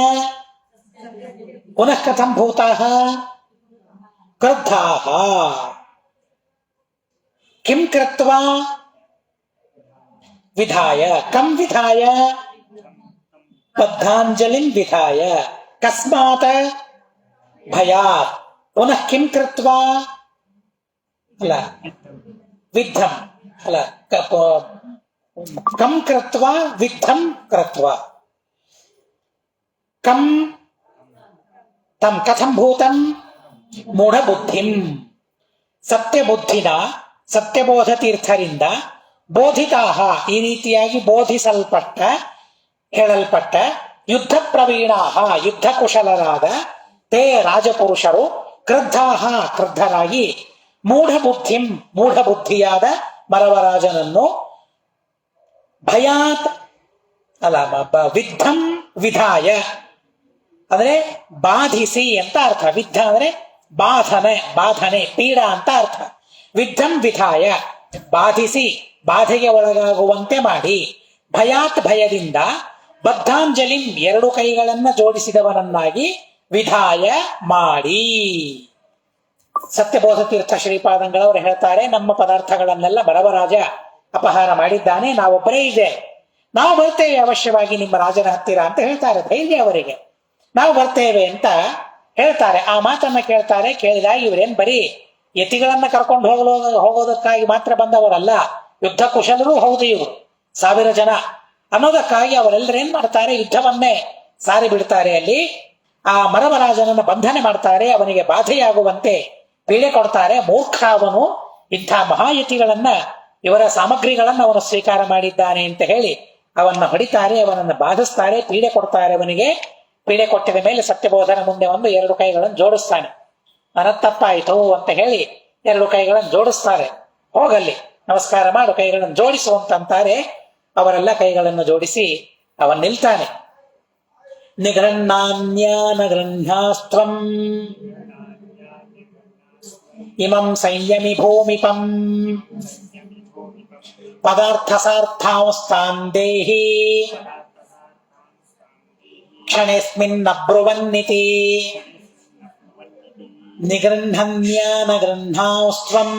ಪುನಃ ಕಥಂ ಭೂತಾಃ ಕ್ರುದ್ಧಾಃ ಕಿಂ ಕೃತ್ವಾ ವಿಧಾಯ ಕಂ ವಿಧಾಯ ಬದ್ಧಾಂಜಲಿಂ ವಿಧಾಯ ಕಸ್ಮಾತ್ ಭಯಾತ್ ಪುನಃ ಕಿಂ ಕೃತ್ವಾ ಅಲ್ಲ ವಿದ್ಧಂ ಅಲ್ಲ ಕಂ ಕೃತ್ವಾ ವಿದ್ಧಂ ಕೃತ್ವಾ ಕಂ ತಂ ಕಥಂ ಭೂತಂ ಮೂಢ ಬುದ್ಧಿಂ ಸತ್ಯಬುದ್ಧಿನ ಸತ್ಯಬೋಧ ತೀರ್ಥರಿಂದ ಬೋಧಿತಾಹ ಈ ರೀತಿಯಾಗಿ ಬೋಧಿಸಲ್ಪಟ್ಟ ಹೇಳಲ್ಪಟ್ಟ ಯುದ್ಧ ಪ್ರವೀಣಾಹ ಯುದ್ಧ ಕುಶಲರಾದ ತೇ ರಾಜಪುರುಷರು ಕ್ರುದ್ಧಾಹ ಕ್ರುದ್ಧರಾಗಿ ಮೂಢ ಬುದ್ಧಿಯಾದ ಮರವರಾಜನನ್ನು ಭಯಾತ್ ಅಲ್ಲ ವಿದ್ಧಂ ವಿಧಾಯ ಅಂದ್ರೆ ಬಾಧಿಸಿ ಅಂತ ಅರ್ಥ. ವಿದ್ಧ ಅಂದ್ರೆ ಬಾಧನೆ ಪೀಡಾ ಅಂತ ಅರ್ಥ. ವಿದ್ಧಂ ವಿಧಾಯ ಬಾಧಿಸಿ ಬಾಧೆಗೆ ಒಳಗಾಗುವಂತೆ ಮಾಡಿ ಭಯಾತ್ ಭಯದಿಂದ ಬದ್ಧಾಂಜಲಿಂ ಎರಡು ಕೈಗಳನ್ನ ಜೋಡಿಸಿದವನನ್ನಾಗಿ ವಿಧಾಯ ಮಾಡಿ. ಸತ್ಯಬೋಧ ತೀರ್ಥ ಶ್ರೀಪಾದಂಗಳವರು ಹೇಳ್ತಾರೆ, ನಮ್ಮ ಪದಾರ್ಥಗಳನ್ನೆಲ್ಲ ಬರವರಾಜ ಅಪಹಾರ ಮಾಡಿದ್ದಾನೆ, ನಾವೊಬ್ಬರೇ ಇದೆ, ನಾವು ಬರ್ತೇವೆ ಅವಶ್ಯವಾಗಿ ನಿಮ್ಮ ರಾಜನ ಹತ್ತಿರ ಅಂತ ಹೇಳ್ತಾರೆ. ಧೈರ್ಯ ಅವರಿಗೆ, ನಾವು ಬರ್ತೇವೆ ಅಂತ ಹೇಳ್ತಾರೆ. ಆ ಮಾತನ್ನ ಕೇಳ್ತಾರೆ. ಕೇಳಿದಾಗ ಇವರೇನ್ ಬರೀ ಯತಿಗಳನ್ನ ಕರ್ಕೊಂಡು ಹೋಗೋದಕ್ಕಾಗಿ ಮಾತ್ರ ಬಂದವರಲ್ಲ, ಯುದ್ಧ ಕುಶಲರೂ ಹೌದು ಇವರು 1000 ಜನ ಅನ್ನೋದಕ್ಕಾಗಿ ಅವರೆಲ್ಲರೇನ್ ಮಾಡ್ತಾರೆ, ಯುದ್ಧವನ್ನೇ ಸಾರಿ ಬಿಡ್ತಾರೆ. ಅಲ್ಲಿ ಆ ಮರವರಾಜನನ್ನ ಬಂಧನೆ ಮಾಡ್ತಾರೆ, ಅವನಿಗೆ ಬಾಧೆಯಾಗುವಂತೆ ಪೀಡೆ ಕೊಡ್ತಾರೆ. ಮೂರ್ಖ ಅವನು, ಇಂಥ ಮಹಾಯತಿಗಳನ್ನ ಇವರ ಸಾಮಗ್ರಿಗಳನ್ನ ಅವನು ಸ್ವೀಕಾರ ಮಾಡಿದ್ದಾನೆ ಅಂತ ಹೇಳಿ ಅವನ್ನ ಹೊಡಿತಾರೆ, ಅವನನ್ನು ಬಾಧಿಸ್ತಾರೆ, ಪೀಡೆ ಕೊಡ್ತಾರೆ. ಅವನಿಗೆ ಪೀಡೆ ಕೊಟ್ಟಿದ ಮೇಲೆ ಸತ್ಯಬೋಧನ ಮುಂದೆ ಒಂದು 2 ಕೈಗಳನ್ನು ಜೋಡಿಸ್ತಾನೆ. ನನ್ನ ತಪ್ಪಾಯಿತು ಅಂತ ಹೇಳಿ 2 ಕೈಗಳನ್ನು ಜೋಡಿಸ್ತಾರೆ. ಹೋಗಲ್ಲಿ ನಮಸ್ಕಾರ ಮಾಡು, ಕೈಗಳನ್ನು ಜೋಡಿಸು ಅಂತಂತಾರೆ. ಅವರೆಲ್ಲ ಕೈಗಳನ್ನು ಜೋಡಿಸಿ ಅವನ್ ನಿಲ್ತಾನೆ. ನಿಗೃಹ್ಣಾನ್ಯಾನ ಗೃಹ್ಣಾಸ್ತ್ವಂ ಇಮಂ ಸಂಯಮಿ ಭೂಮಿಪಂ ಪದಾರ್ಥ ಸಾರ್ಥಾಂಸ್ತಾನ್ ದೇಹಿ ಕ್ಷಣೇಸ್ಮಿನ್ ಅಬ್ರುವನ್ನಿತಿ. ನಿಗೃಹ್ಣನ್ಯಾನ ಗೃಹ್ಣಾಸ್ತ್ವಂ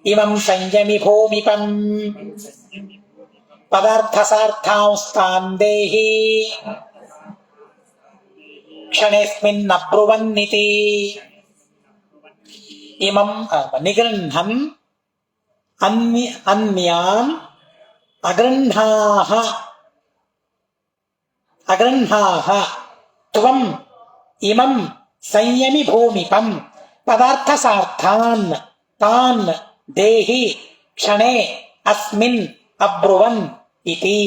ಇಮಂ ಸಂಯಮಿ ಭೂಮಿಪಂ ಪದಾರ್ಥ ಸಾರ್ಥಾಂಸ್ತಾನ್ ದೇಹಿ ಕ್ಷಣೇಸ್ಮಿನ್ ಅಬ್ರುವನ್ನಿತಿ. ಇಮಂ ನಿಗೃಹ್ಣನ್ ಅನ್ಯಾನ್ ಅಗೃಹ್ಣಾಹ ತ್ವಂ ಇಮಂ ಸಂಯಮಿ ಭೂಮಿಪಂ ಪದಾರ್ಥ ಸಾರ್ಥಾನ್ ತಾನ್ ದೇಹಿ ಕ್ಷಣೇ ಅಸ್ಮಿನ್ ಅಬ್ರುವನ್ ಇತಿ.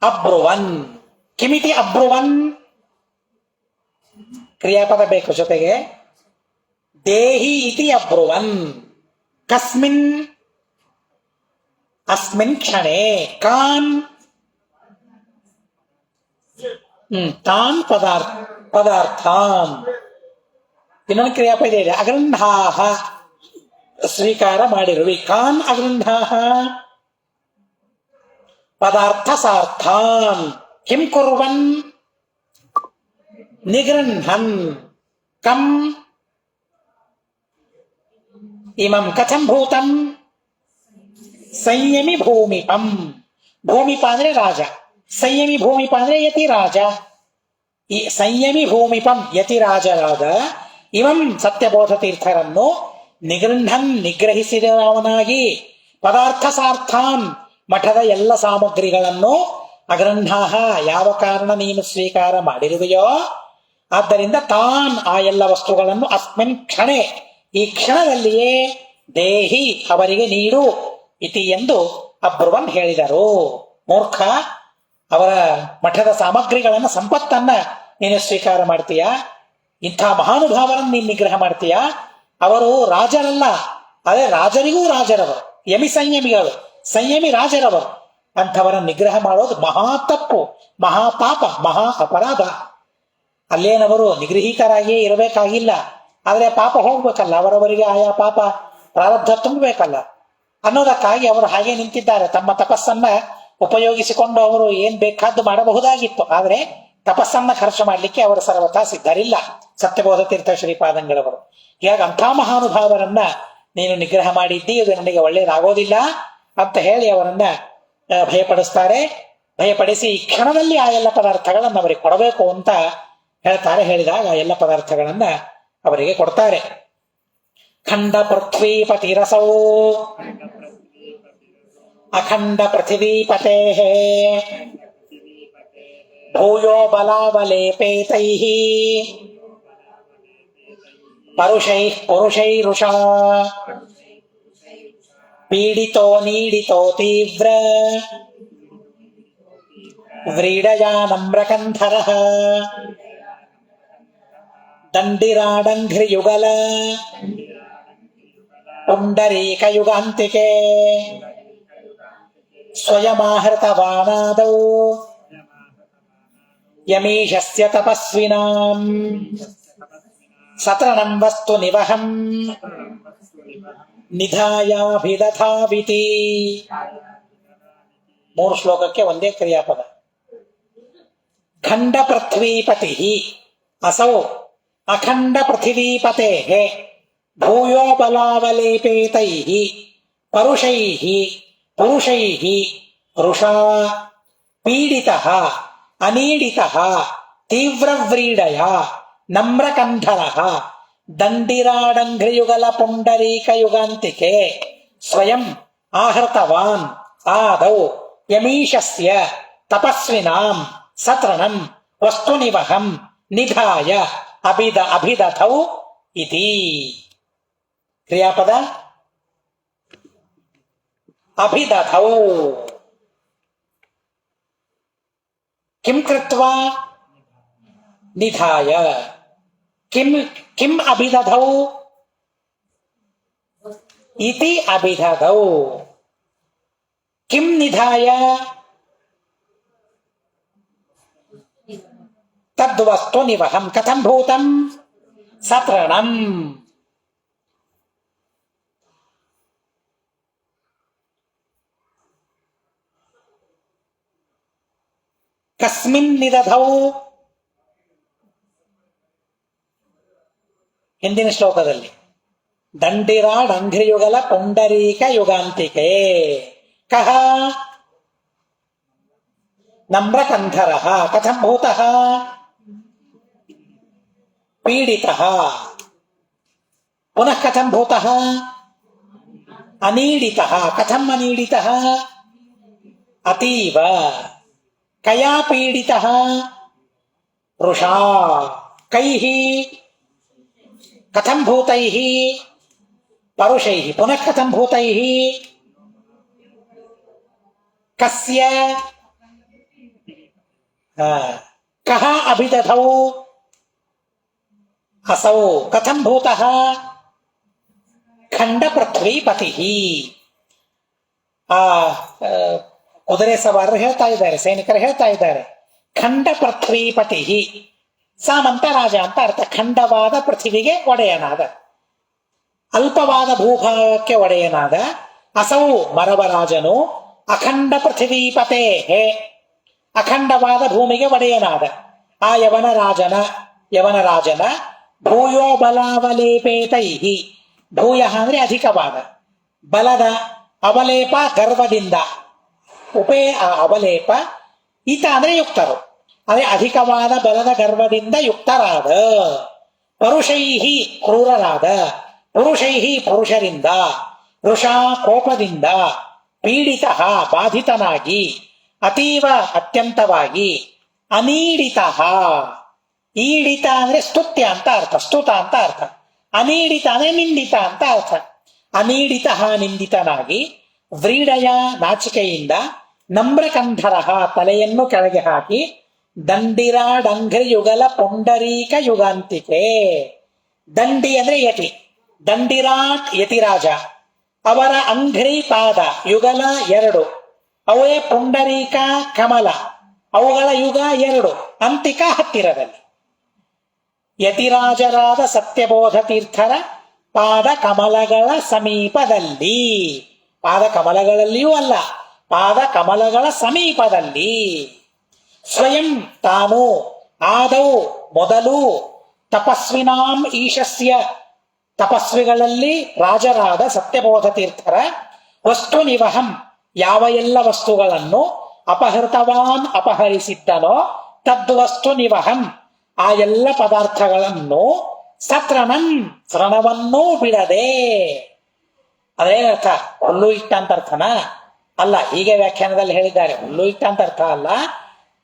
ಅಬ್ರುವನ್ ಕಿಮಿತಿ ಅಬ್ರುವನ್ ಕ್ರಿಯಾಪದ ಬೇಕು ಜೊತೆಗೆ. ದೇಹಿ ಇತಿ ಅಬ್ರುವನ್ ಕಸ್ಮಿನ್ ಅಸ್ಮಿನ್ ಕ್ಷಣೇ ಕಾನ್ ತಾನ್ ಪದಾರ್ಥಾನ್. ಇನ್ನೊಂದು ಕ್ರಿಯಾಪದ ಇದೆ, ಅಗೃಹಾಹ, ಸ್ವೀಕಾರ ಮಾಡಿರುವಿ. ಕಾನ್ ಅಗೃಹಾಹ ಪದಾರ್ಥ ಸಾರ್ಥಾನ್ ಕಿಂ ಕುರ್ವನ್ ನಿಗೃಹನ್ ಕಂ ಇಮಂ ಕಥಂ ಭೂತಂ ಸಂಯಮಿ ಭೂಮಿಪಂ. ಭೂಮಿಪ ಅಂದ್ರೆ ರಾಜ, ಸಂಯಮಿ ಭೂಮಿಪ ಅಂದ್ರೆ ಯತಿ ರಾಜ. ಈ ಸಂಯಮಿ ಭೂಮಿಪಂ ಯತಿರಾಜರಾದ ಇವಂ ಸತ್ಯಬೋಧ ತೀರ್ಥರನ್ನು ನಿಗೃಹನ್ ನಿಗ್ರಹಿಸಿದವನಾಗಿ, ಪದಾರ್ಥ ಸಾರ್ಥಾನ್ ಮಠದ ಎಲ್ಲ ಸಾಮಗ್ರಿಗಳನ್ನು, ಅಗೃಹಾಹ ಯಾವ ಕಾರಣ ನೀನು ಸ್ವೀಕಾರ ಮಾಡಿರುವೆಯೋ ಆದ್ದರಿಂದ ತಾನ್ ಆ ಎಲ್ಲ ವಸ್ತುಗಳನ್ನು ಅಸ್ಮಿನ್ ಕ್ಷಣೆ ಈ ಕ್ಷಣದಲ್ಲಿಯೇ ದೇಹಿ ಅವರಿಗೆ ನೀಡು ಇತಿ ಎಂದು ಅಬ್ರುವನ್ ಹೇಳಿದರು. ಮೂರ್ಖ, ಅವರ ಮಠದ ಸಾಮಗ್ರಿಗಳನ್ನ ಸಂಪತ್ತನ್ನ ನೀನು ಸ್ವೀಕಾರ ಮಾಡ್ತೀಯ, ಇಂಥ ಮಹಾನುಭಾವರನ್ನು ನೀನು ನಿಗ್ರಹ ಮಾಡ್ತೀಯ. ಅವರು ರಾಜರಲ್ಲ, ಅದೇ ರಾಜರಿಗೂ ರಾಜರವರು, ಯಮಿ ಸಂಯಮಿಗಳು, ಸಂಯಮಿ ರಾಜರವರು. ಅಂಥವರ ನಿಗ್ರಹ ಮಾಡೋದು ಮಹಾ ತಪ್ಪು, ಮಹಾಪಾಪ, ಮಹಾ ಅಪರಾಧ. ಅಲ್ಲೇನವರು ನಿಗೃಹೀತರಾಗಿಯೇ ಇರಬೇಕಾಗಿಲ್ಲ, ಆದ್ರೆ ಪಾಪ ಹೋಗ್ಬೇಕಲ್ಲ, ಅವರವರಿಗೆ ಆಯಾ ಪಾಪ ಪ್ರಾರಬ್ಧ ತುಂಬಬೇಕಲ್ಲ ಅನ್ನೋದಕ್ಕಾಗಿ ಅವರು ಹಾಗೆ ನಿಂತಿದ್ದಾರೆ. ತಮ್ಮ ತಪಸ್ಸನ್ನ ಉಪಯೋಗಿಸಿಕೊಂಡು ಅವರು ಏನ್ ಬೇಕಾದ್ದು ಮಾಡಬಹುದಾಗಿತ್ತು, ಆದ್ರೆ ತಪಸ್ಸನ್ನ ಖರ್ಚು ಮಾಡ್ಲಿಕ್ಕೆ ಅವರು ಸರ್ವಥಾ ಸಿದ್ಧರಿಲ್ಲ, ಸತ್ಯಬೋಧ ತೀರ್ಥ ಶ್ರೀಪಾದಂಗಳವರು. ಹೀಗಾಗಿ ಅಂಥ ಮಹಾನುಭಾವರನ್ನ ನೀನು ನಿಗ್ರಹ ಮಾಡಿದ್ದಿ, ಇದು ನನಗೆ ಒಳ್ಳೇದಾಗೋದಿಲ್ಲ ಅಂತ ಹೇಳಿ ಅವರನ್ನ ಭಯಪಡಿಸ್ತಾರೆ. ಭಯಪಡಿಸಿ ಈ ಕ್ಷಣದಲ್ಲಿ ಆ ಎಲ್ಲ ಪದಾರ್ಥಗಳನ್ನು ಅವರಿಗೆ ಕೊಡಬೇಕು ಅಂತ ಹೇಳ್ತಾರೆ. ಹೇಳಿದಾಗ ಆ ಎಲ್ಲ ಪದಾರ್ಥಗಳನ್ನ ಅವರಿಗೆ ಕೊಡ್ತಾರೆ. ಖಂಡ ಪೃಥ್ವೀಪತಿರಸೌ ಅಖಂಡ ಪೃಥಿವೀಪತೆ ಭೂಯೋ ಬಲಾವಲೇಪೇತೈಃ ಪರುಷೈರುಷಾ ಪೀಡಿತೋ ನೀಡಿತೋ ತೀವ್ರ ವ್ರೀಡಯಾ ನಮ್ರಕಂಧರಃ ದಂಡಿರಾಡಂಘ್ರಿಯುಗಲ ಪುಂಡರೀಕಯುಗಾಂತಿಕೆ ಸ್ವಯಮಾಹೃತವಾನಾದೌ ಯಮೀಶಸ್ಯ ತಪಸ್ವಿನಾಂ ಸತರಣಂ ವಸ್ತು ನಿವಹಂ ನಿಧಾಯಾಭಿದಧಾವಿತಿ. 3 ಶ್ಲೋಕಕ್ಕೆ ಒಂದೇ ಕ್ರಿಯಾಪದ. ಖಂಡ ಪೃಥ್ವೀಪತಿ ಅಸೌ ಅಖಂಡ ಪೃಥಿವೀಪತೆ ಭೂಯೋ ಬಲಾವಲೇಪೇತೈ ಪರುಷೈ ಋಷಾ ಪೀಡಿತಃ ಅನೀಡಿತಃ ತೀವ್ರವ್ರೀಡಯ ನಮ್ರಕಂಧರಃ ದಂಡಿರಾಡಂಘ್ರಿಯುಗಲ ಪುಂಡರೀಕಯುಗಾಂತಿಕೆ ಸ್ವಯಂ ಆಹೃತವಾನ್ ಆದೌ ಯಮೀಶಸ್ಯ ತಪಸ್ವಿನಾಂ ಸತೃಣಂ ವಸ್ತುನಿವಹಂ ನಿಧಾಯ ಅಭಿದಧೌ ಇತಿ. ಕ್ರಿಯಾಪದ ಅಭಿದಧೌ. ಕಿಂ ಕೃತ್ವಾ ನಿಧಾಯ. ಕಿಂ ಅಭಿದಧೌ ಇತಿ ಅಭಿದಧೌ. ಕಿಂ ನಿಧಾಯ ತದ್ವಸ್ತು ನಿವಹಂ ಕಥಂ ಭೂತಂ ಸತೃಣಂ. ಕಸ್ಮಿನ್ ನಿದಧೌ. ಹಿಂದಿನ ಶ್ಲೋಕದಲ್ಲಿ ದಂಡಿರಾಡಂಘ್ರಿಯುಗಲ ಪುಂಡರೀಕ ಯುಗಾಂತಿಕೆ ಕಹ ನಮ್ರಕಂಧರಃ ಕಥಂ ಭೂತಃ ಪೀಡಿತಃ. ಪುನಃ ಕಥಂ ಭೂತಃ ಅನೀಡಿತಃ. ಕಥಂ ಅನೀಡಿತಃ ಅತೀವ. ಕಯಾ ಪೀಡಿತಃ ವೃಷಾ ಕೈಃ. ಕಥಂ ಭೂತೈಃ ಪರುಷೈಃ. ಪುನಃ ಕಥಂ ಭೂತೈಃ ಕಸ್ಯ. ಕಹ ಅಭಿದಧೌ ಅಸೌ. ಕಥಂ ಭೂತಃ ಖಂಡ ಪೃಥ್ವೀಪತಿ. ಆ ಕುದುರೆ ಸವಾರರು ಹೇಳ್ತಾ ಇದ್ದಾರೆ, ಸೈನಿಕರು ಹೇಳ್ತಾ ಇದ್ದಾರೆ, ಖಂಡ ಪೃಥ್ವೀಪತಿ, ಸಾಮಂತ ರಾಜ ಅಂತ ಅರ್ಥ. ಖಂಡವಾದ ಪೃಥ್ವಿಗೆ ಒಡೆಯನಾದ, ಅಲ್ಪವಾದ ಭೂಭಾಗಕ್ಕೆ ಒಡೆಯನಾದ ಅಸೌ ಮರವರಾಜನು ಅಖಂಡ ಪೃಥ್ವೀಪತೆ, ಅಖಂಡವಾದ ಭೂಮಿಗೆ ಒಡೆಯನಾದ ಆ ಯವನರಾಜನ ಭೂಯೋ ಬಲಾವಲೇಪೇತೈಹಿ, ಭೂಯ ಅಂದ್ರೆ ಅಧಿಕವಾದ, ಬಲದ ಅವಲೇಪ ಗರ್ವದಿಂದ, ಅವಲೇಪ ಈತ ಅಂದ್ರೆ ಯುಕ್ತರು, ಅದೇ ಅಧಿಕವಾದ ಬಲದ ಗರ್ವದಿಂದ ಯುಕ್ತರಾದ, ಪರುಷೈಹಿ ಕ್ರೂರರಾದ, ಪುರುಷೈಹಿ ಪುರುಷರಿಂದ, ವೃಷಾ ಕೋಪದಿಂದ, ಪೀಡಿತ ಬಾಧಿತನಾಗಿ, ಅತೀವ ಅತ್ಯಂತವಾಗಿ, ಅನೀಡಿತ, ಈಡಿತ ಅಂದ್ರೆ ಸ್ತುತ್ಯ ಅಂತ ಅರ್ಥ, ಸ್ತುತ ಅಂತ ಅರ್ಥ, ಅನೀಡಿತ ಅಂದ್ರೆ ನಿಂದಿತ ಅಂತ ಅರ್ಥ. ಅನೀಡಿತ ನಿಂದಿತನಾಗಿ, ವ್ರೀಡಯ ನಾಚಿಕೆಯಿಂದ, ನಮ್ರಕಂಧರ ತಲೆಯನ್ನು ಕೆಳಗೆ ಹಾಕಿ, ದಂಡಿರ ಡಂಘ್ರಿ ಯುಗಲ ಪುಂಡರೀಕ ಯುಗಾಂತಿಕೆ, ದಂಡಿ ಅಂದ್ರೆ ಯತಿ, ದಂಡಿರಾಟ್ ಯತಿರಾಜ, ಅವರ ಅಂಘ್ರಿ ಪಾದ, ಯುಗಲ 2, ಅವೇ ಪುಂಡರೀಕ ಕಮಲ, ಅವುಗಳ ಯುಗ 2, ಅಂತಿಕ ಹತ್ತಿರದಲ್ಲಿ. ಯತಿರಾಜರಾದ ಸತ್ಯಬೋಧ ತೀರ್ಥರ ಪಾದ ಕಮಲಗಳ ಸಮೀಪದಲ್ಲಿ, ಪಾದ ಕಮಲಗಳಲ್ಲಿಯೂ ಅಲ್ಲ, ಪಾದ ಕಮಲಗಳ ಸಮೀಪದಲ್ಲಿ. ಸ್ವಯಂ ತಾನು, ಆದೌ ಮೊದಲು, ತಪಸ್ವಿನಾಂ ಈಶಸ್ಯ ತಪಸ್ವಿಗಳಲ್ಲಿ ರಾಜರಾದ ಸತ್ಯಬೋಧ ತೀರ್ಥರ ವಸ್ತು ನಿವಹಂ ಯಾವ ಎಲ್ಲ ವಸ್ತುಗಳನ್ನು ಅಪಹೃತವಾನ್ ಅಪಹರಿಸಿದ್ದನೋ ತದ್ವಸ್ತು ನಿವಹಂ ಆ ಎಲ್ಲ ಪದಾರ್ಥಗಳನ್ನು ಸತ್ರಣಂ ಶ್ರಣವನ್ನೂ ಬಿಡದೆ. ಅದೇನರ್ಥ? ಹುಲ್ಲು ಇಟ್ಟ ಅಂತ ಅರ್ಥನಾ? ಅಲ್ಲ, ಹೀಗೆ ವ್ಯಾಖ್ಯಾನದಲ್ಲಿ ಹೇಳಿದ್ದಾರೆ. ಹುಲ್ಲು ಇಟ್ಟ ಅಂತ ಅರ್ಥ ಅಲ್ಲ,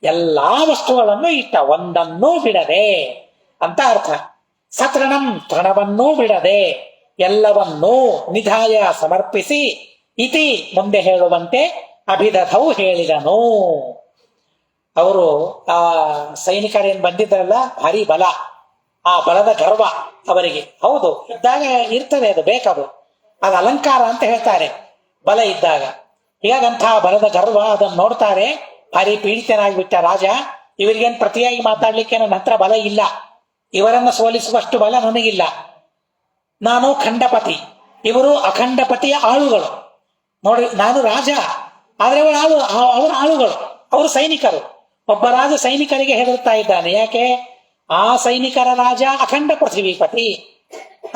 ಎಲ್ಲಾ ವಸ್ತುಗಳನ್ನು ಇಟ್ಟ, ಒಂದನ್ನೂ ಬಿಡದೆ ಅಂತ ಅರ್ಥ. ಸತೃಣಂ ತೃಣವನ್ನೂ ಬಿಡದೆ, ಎಲ್ಲವನ್ನೂ ನಿಧಾಯ ಸಮರ್ಪಿಸಿ, ಇತಿ ಮುಂದೆ ಹೇಳುವಂತೆ ಅಭಿದಧೌ ಹೇಳಿದನು. ಅವರು ಆ ಸೈನಿಕರೇನ್ ಬಂದಿದ್ರಲ್ಲ, ಭಾರಿ ಬಲ, ಆ ಬಲದ ಗರ್ವ ಅವರಿಗೆ. ಹೌದು, ಇದ್ದಾಗ ಇರ್ತದೆ, ಅದು ಬೇಕದು, ಅದು ಅಲಂಕಾರ ಅಂತ ಹೇಳ್ತಾರೆ ಬಲ ಇದ್ದಾಗ. ಹೀಗಾಗಂತಹ ಬಲದ ಗರ್ವ ಅದನ್ನು ನೋಡ್ತಾರೆ. ಭಾರಿ ಪೀಡಿತನಾಗಿಬಿಟ್ಟ ರಾಜ, ಇವರಿಗೇನು ಪ್ರತಿಯಾಗಿ ಮಾತಾಡ್ಲಿಕ್ಕೆ ನನ್ನ ಹತ್ರ ಬಲ ಇಲ್ಲ, ಇವರನ್ನು ಸೋಲಿಸುವಷ್ಟು ಬಲ ನನಗಿಲ್ಲ, ನಾನು ಖಂಡಪತಿ, ಇವರು ಅಖಂಡಪತಿಯ ಆಳುಗಳು. ನೋಡಿ, ನಾನು ರಾಜ, ಆದ್ರೆ ಅವರ ಆಳುಗಳು, ಅವರು ಸೈನಿಕರು. ಒಬ್ಬ ರಾಜ ಸೈನಿಕರಿಗೆ ಹೆದರ್ತಾ ಇದ್ದಾನೆ. ಯಾಕೆ? ಆ ಸೈನಿಕರ ರಾಜ ಅಖಂಡ ಪೃಥ್ವೀಪತಿ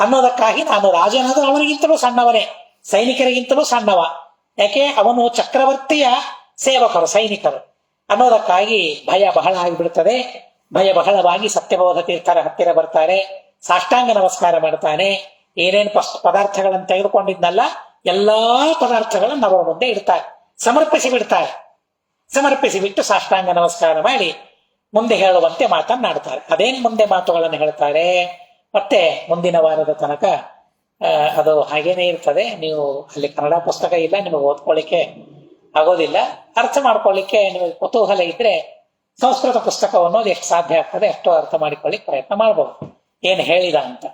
ಅನ್ನೋದಕ್ಕಾಗಿ ನಾನು ರಾಜನಾದರೂ ಅವರಿಗಿಂತಲೂ ಸಣ್ಣವನೇ, ಸೈನಿಕರಿಗಿಂತಲೂ ಸಣ್ಣವ. ಯಾಕೆ? ಅವನು ಚಕ್ರವರ್ತಿಯ ಸೇವಕರು, ಸೈನಿಕರು ಅನ್ನೋದಕ್ಕಾಗಿ ಭಯ ಬಹಳ ಆಗಿಬಿಡುತ್ತದೆ. ಭಯ ಬಹಳವಾಗಿ ಸತ್ಯಬೋಧ ತೀರ್ಥರ ಹತ್ತಿರ ಬರ್ತಾರೆ, ಸಾಷ್ಟಾಂಗ ನಮಸ್ಕಾರ ಮಾಡ್ತಾನೆ. ಏನೇನು ಪದಾರ್ಥಗಳನ್ನು ತೆಗೆದುಕೊಂಡಿದ್ನಲ್ಲ, ಎಲ್ಲಾ ಪದಾರ್ಥಗಳನ್ನು ಅವರ ಮುಂದೆ ಇಡ್ತಾರೆ, ಸಮರ್ಪಿಸಿ ಬಿಡ್ತಾರೆ. ಸಮರ್ಪಿಸಿ ಬಿಟ್ಟು ಸಾಷ್ಟಾಂಗ ನಮಸ್ಕಾರ ಮಾಡಿ ಮುಂದೆ ಹೇಳುವಂತೆ ಮಾತನ್ನಾಡ್ತಾರೆ. ಅದೇನ್ ಮುಂದೆ ಮಾತುಗಳನ್ನು ಹೇಳ್ತಾರೆ ಮತ್ತೆ ಮುಂದಿನ ವಾರದ ತನಕ ಅದು ಹಾಗೇನೆ ಇರ್ತದೆ. ನೀವು ಅಲ್ಲಿ ಕನ್ನಡ ಪುಸ್ತಕ ಇಲ್ಲ, ನಿಮಗೆ ಓದ್ಕೊಳ್ಳಿಕ್ಕೆ ಆಗೋದಿಲ್ಲ. ಅರ್ಥ ಮಾಡ್ಕೊಳ್ಳಿಕ್ಕೆ ನಿಮಗೆ ಕುತೂಹಲ ಇದ್ರೆ ಸಂಸ್ಕೃತ ಪುಸ್ತಕ ಅನ್ನೋದು ಎಷ್ಟು ಸಾಧ್ಯ ಆಗ್ತದೆ ಅಷ್ಟು ಅರ್ಥ ಮಾಡಿಕೊಳ್ಳಿಕ್ಕೆ ಪ್ರಯತ್ನ ಮಾಡಬಹುದು, ಏನು ಹೇಳಿದ ಅಂತ.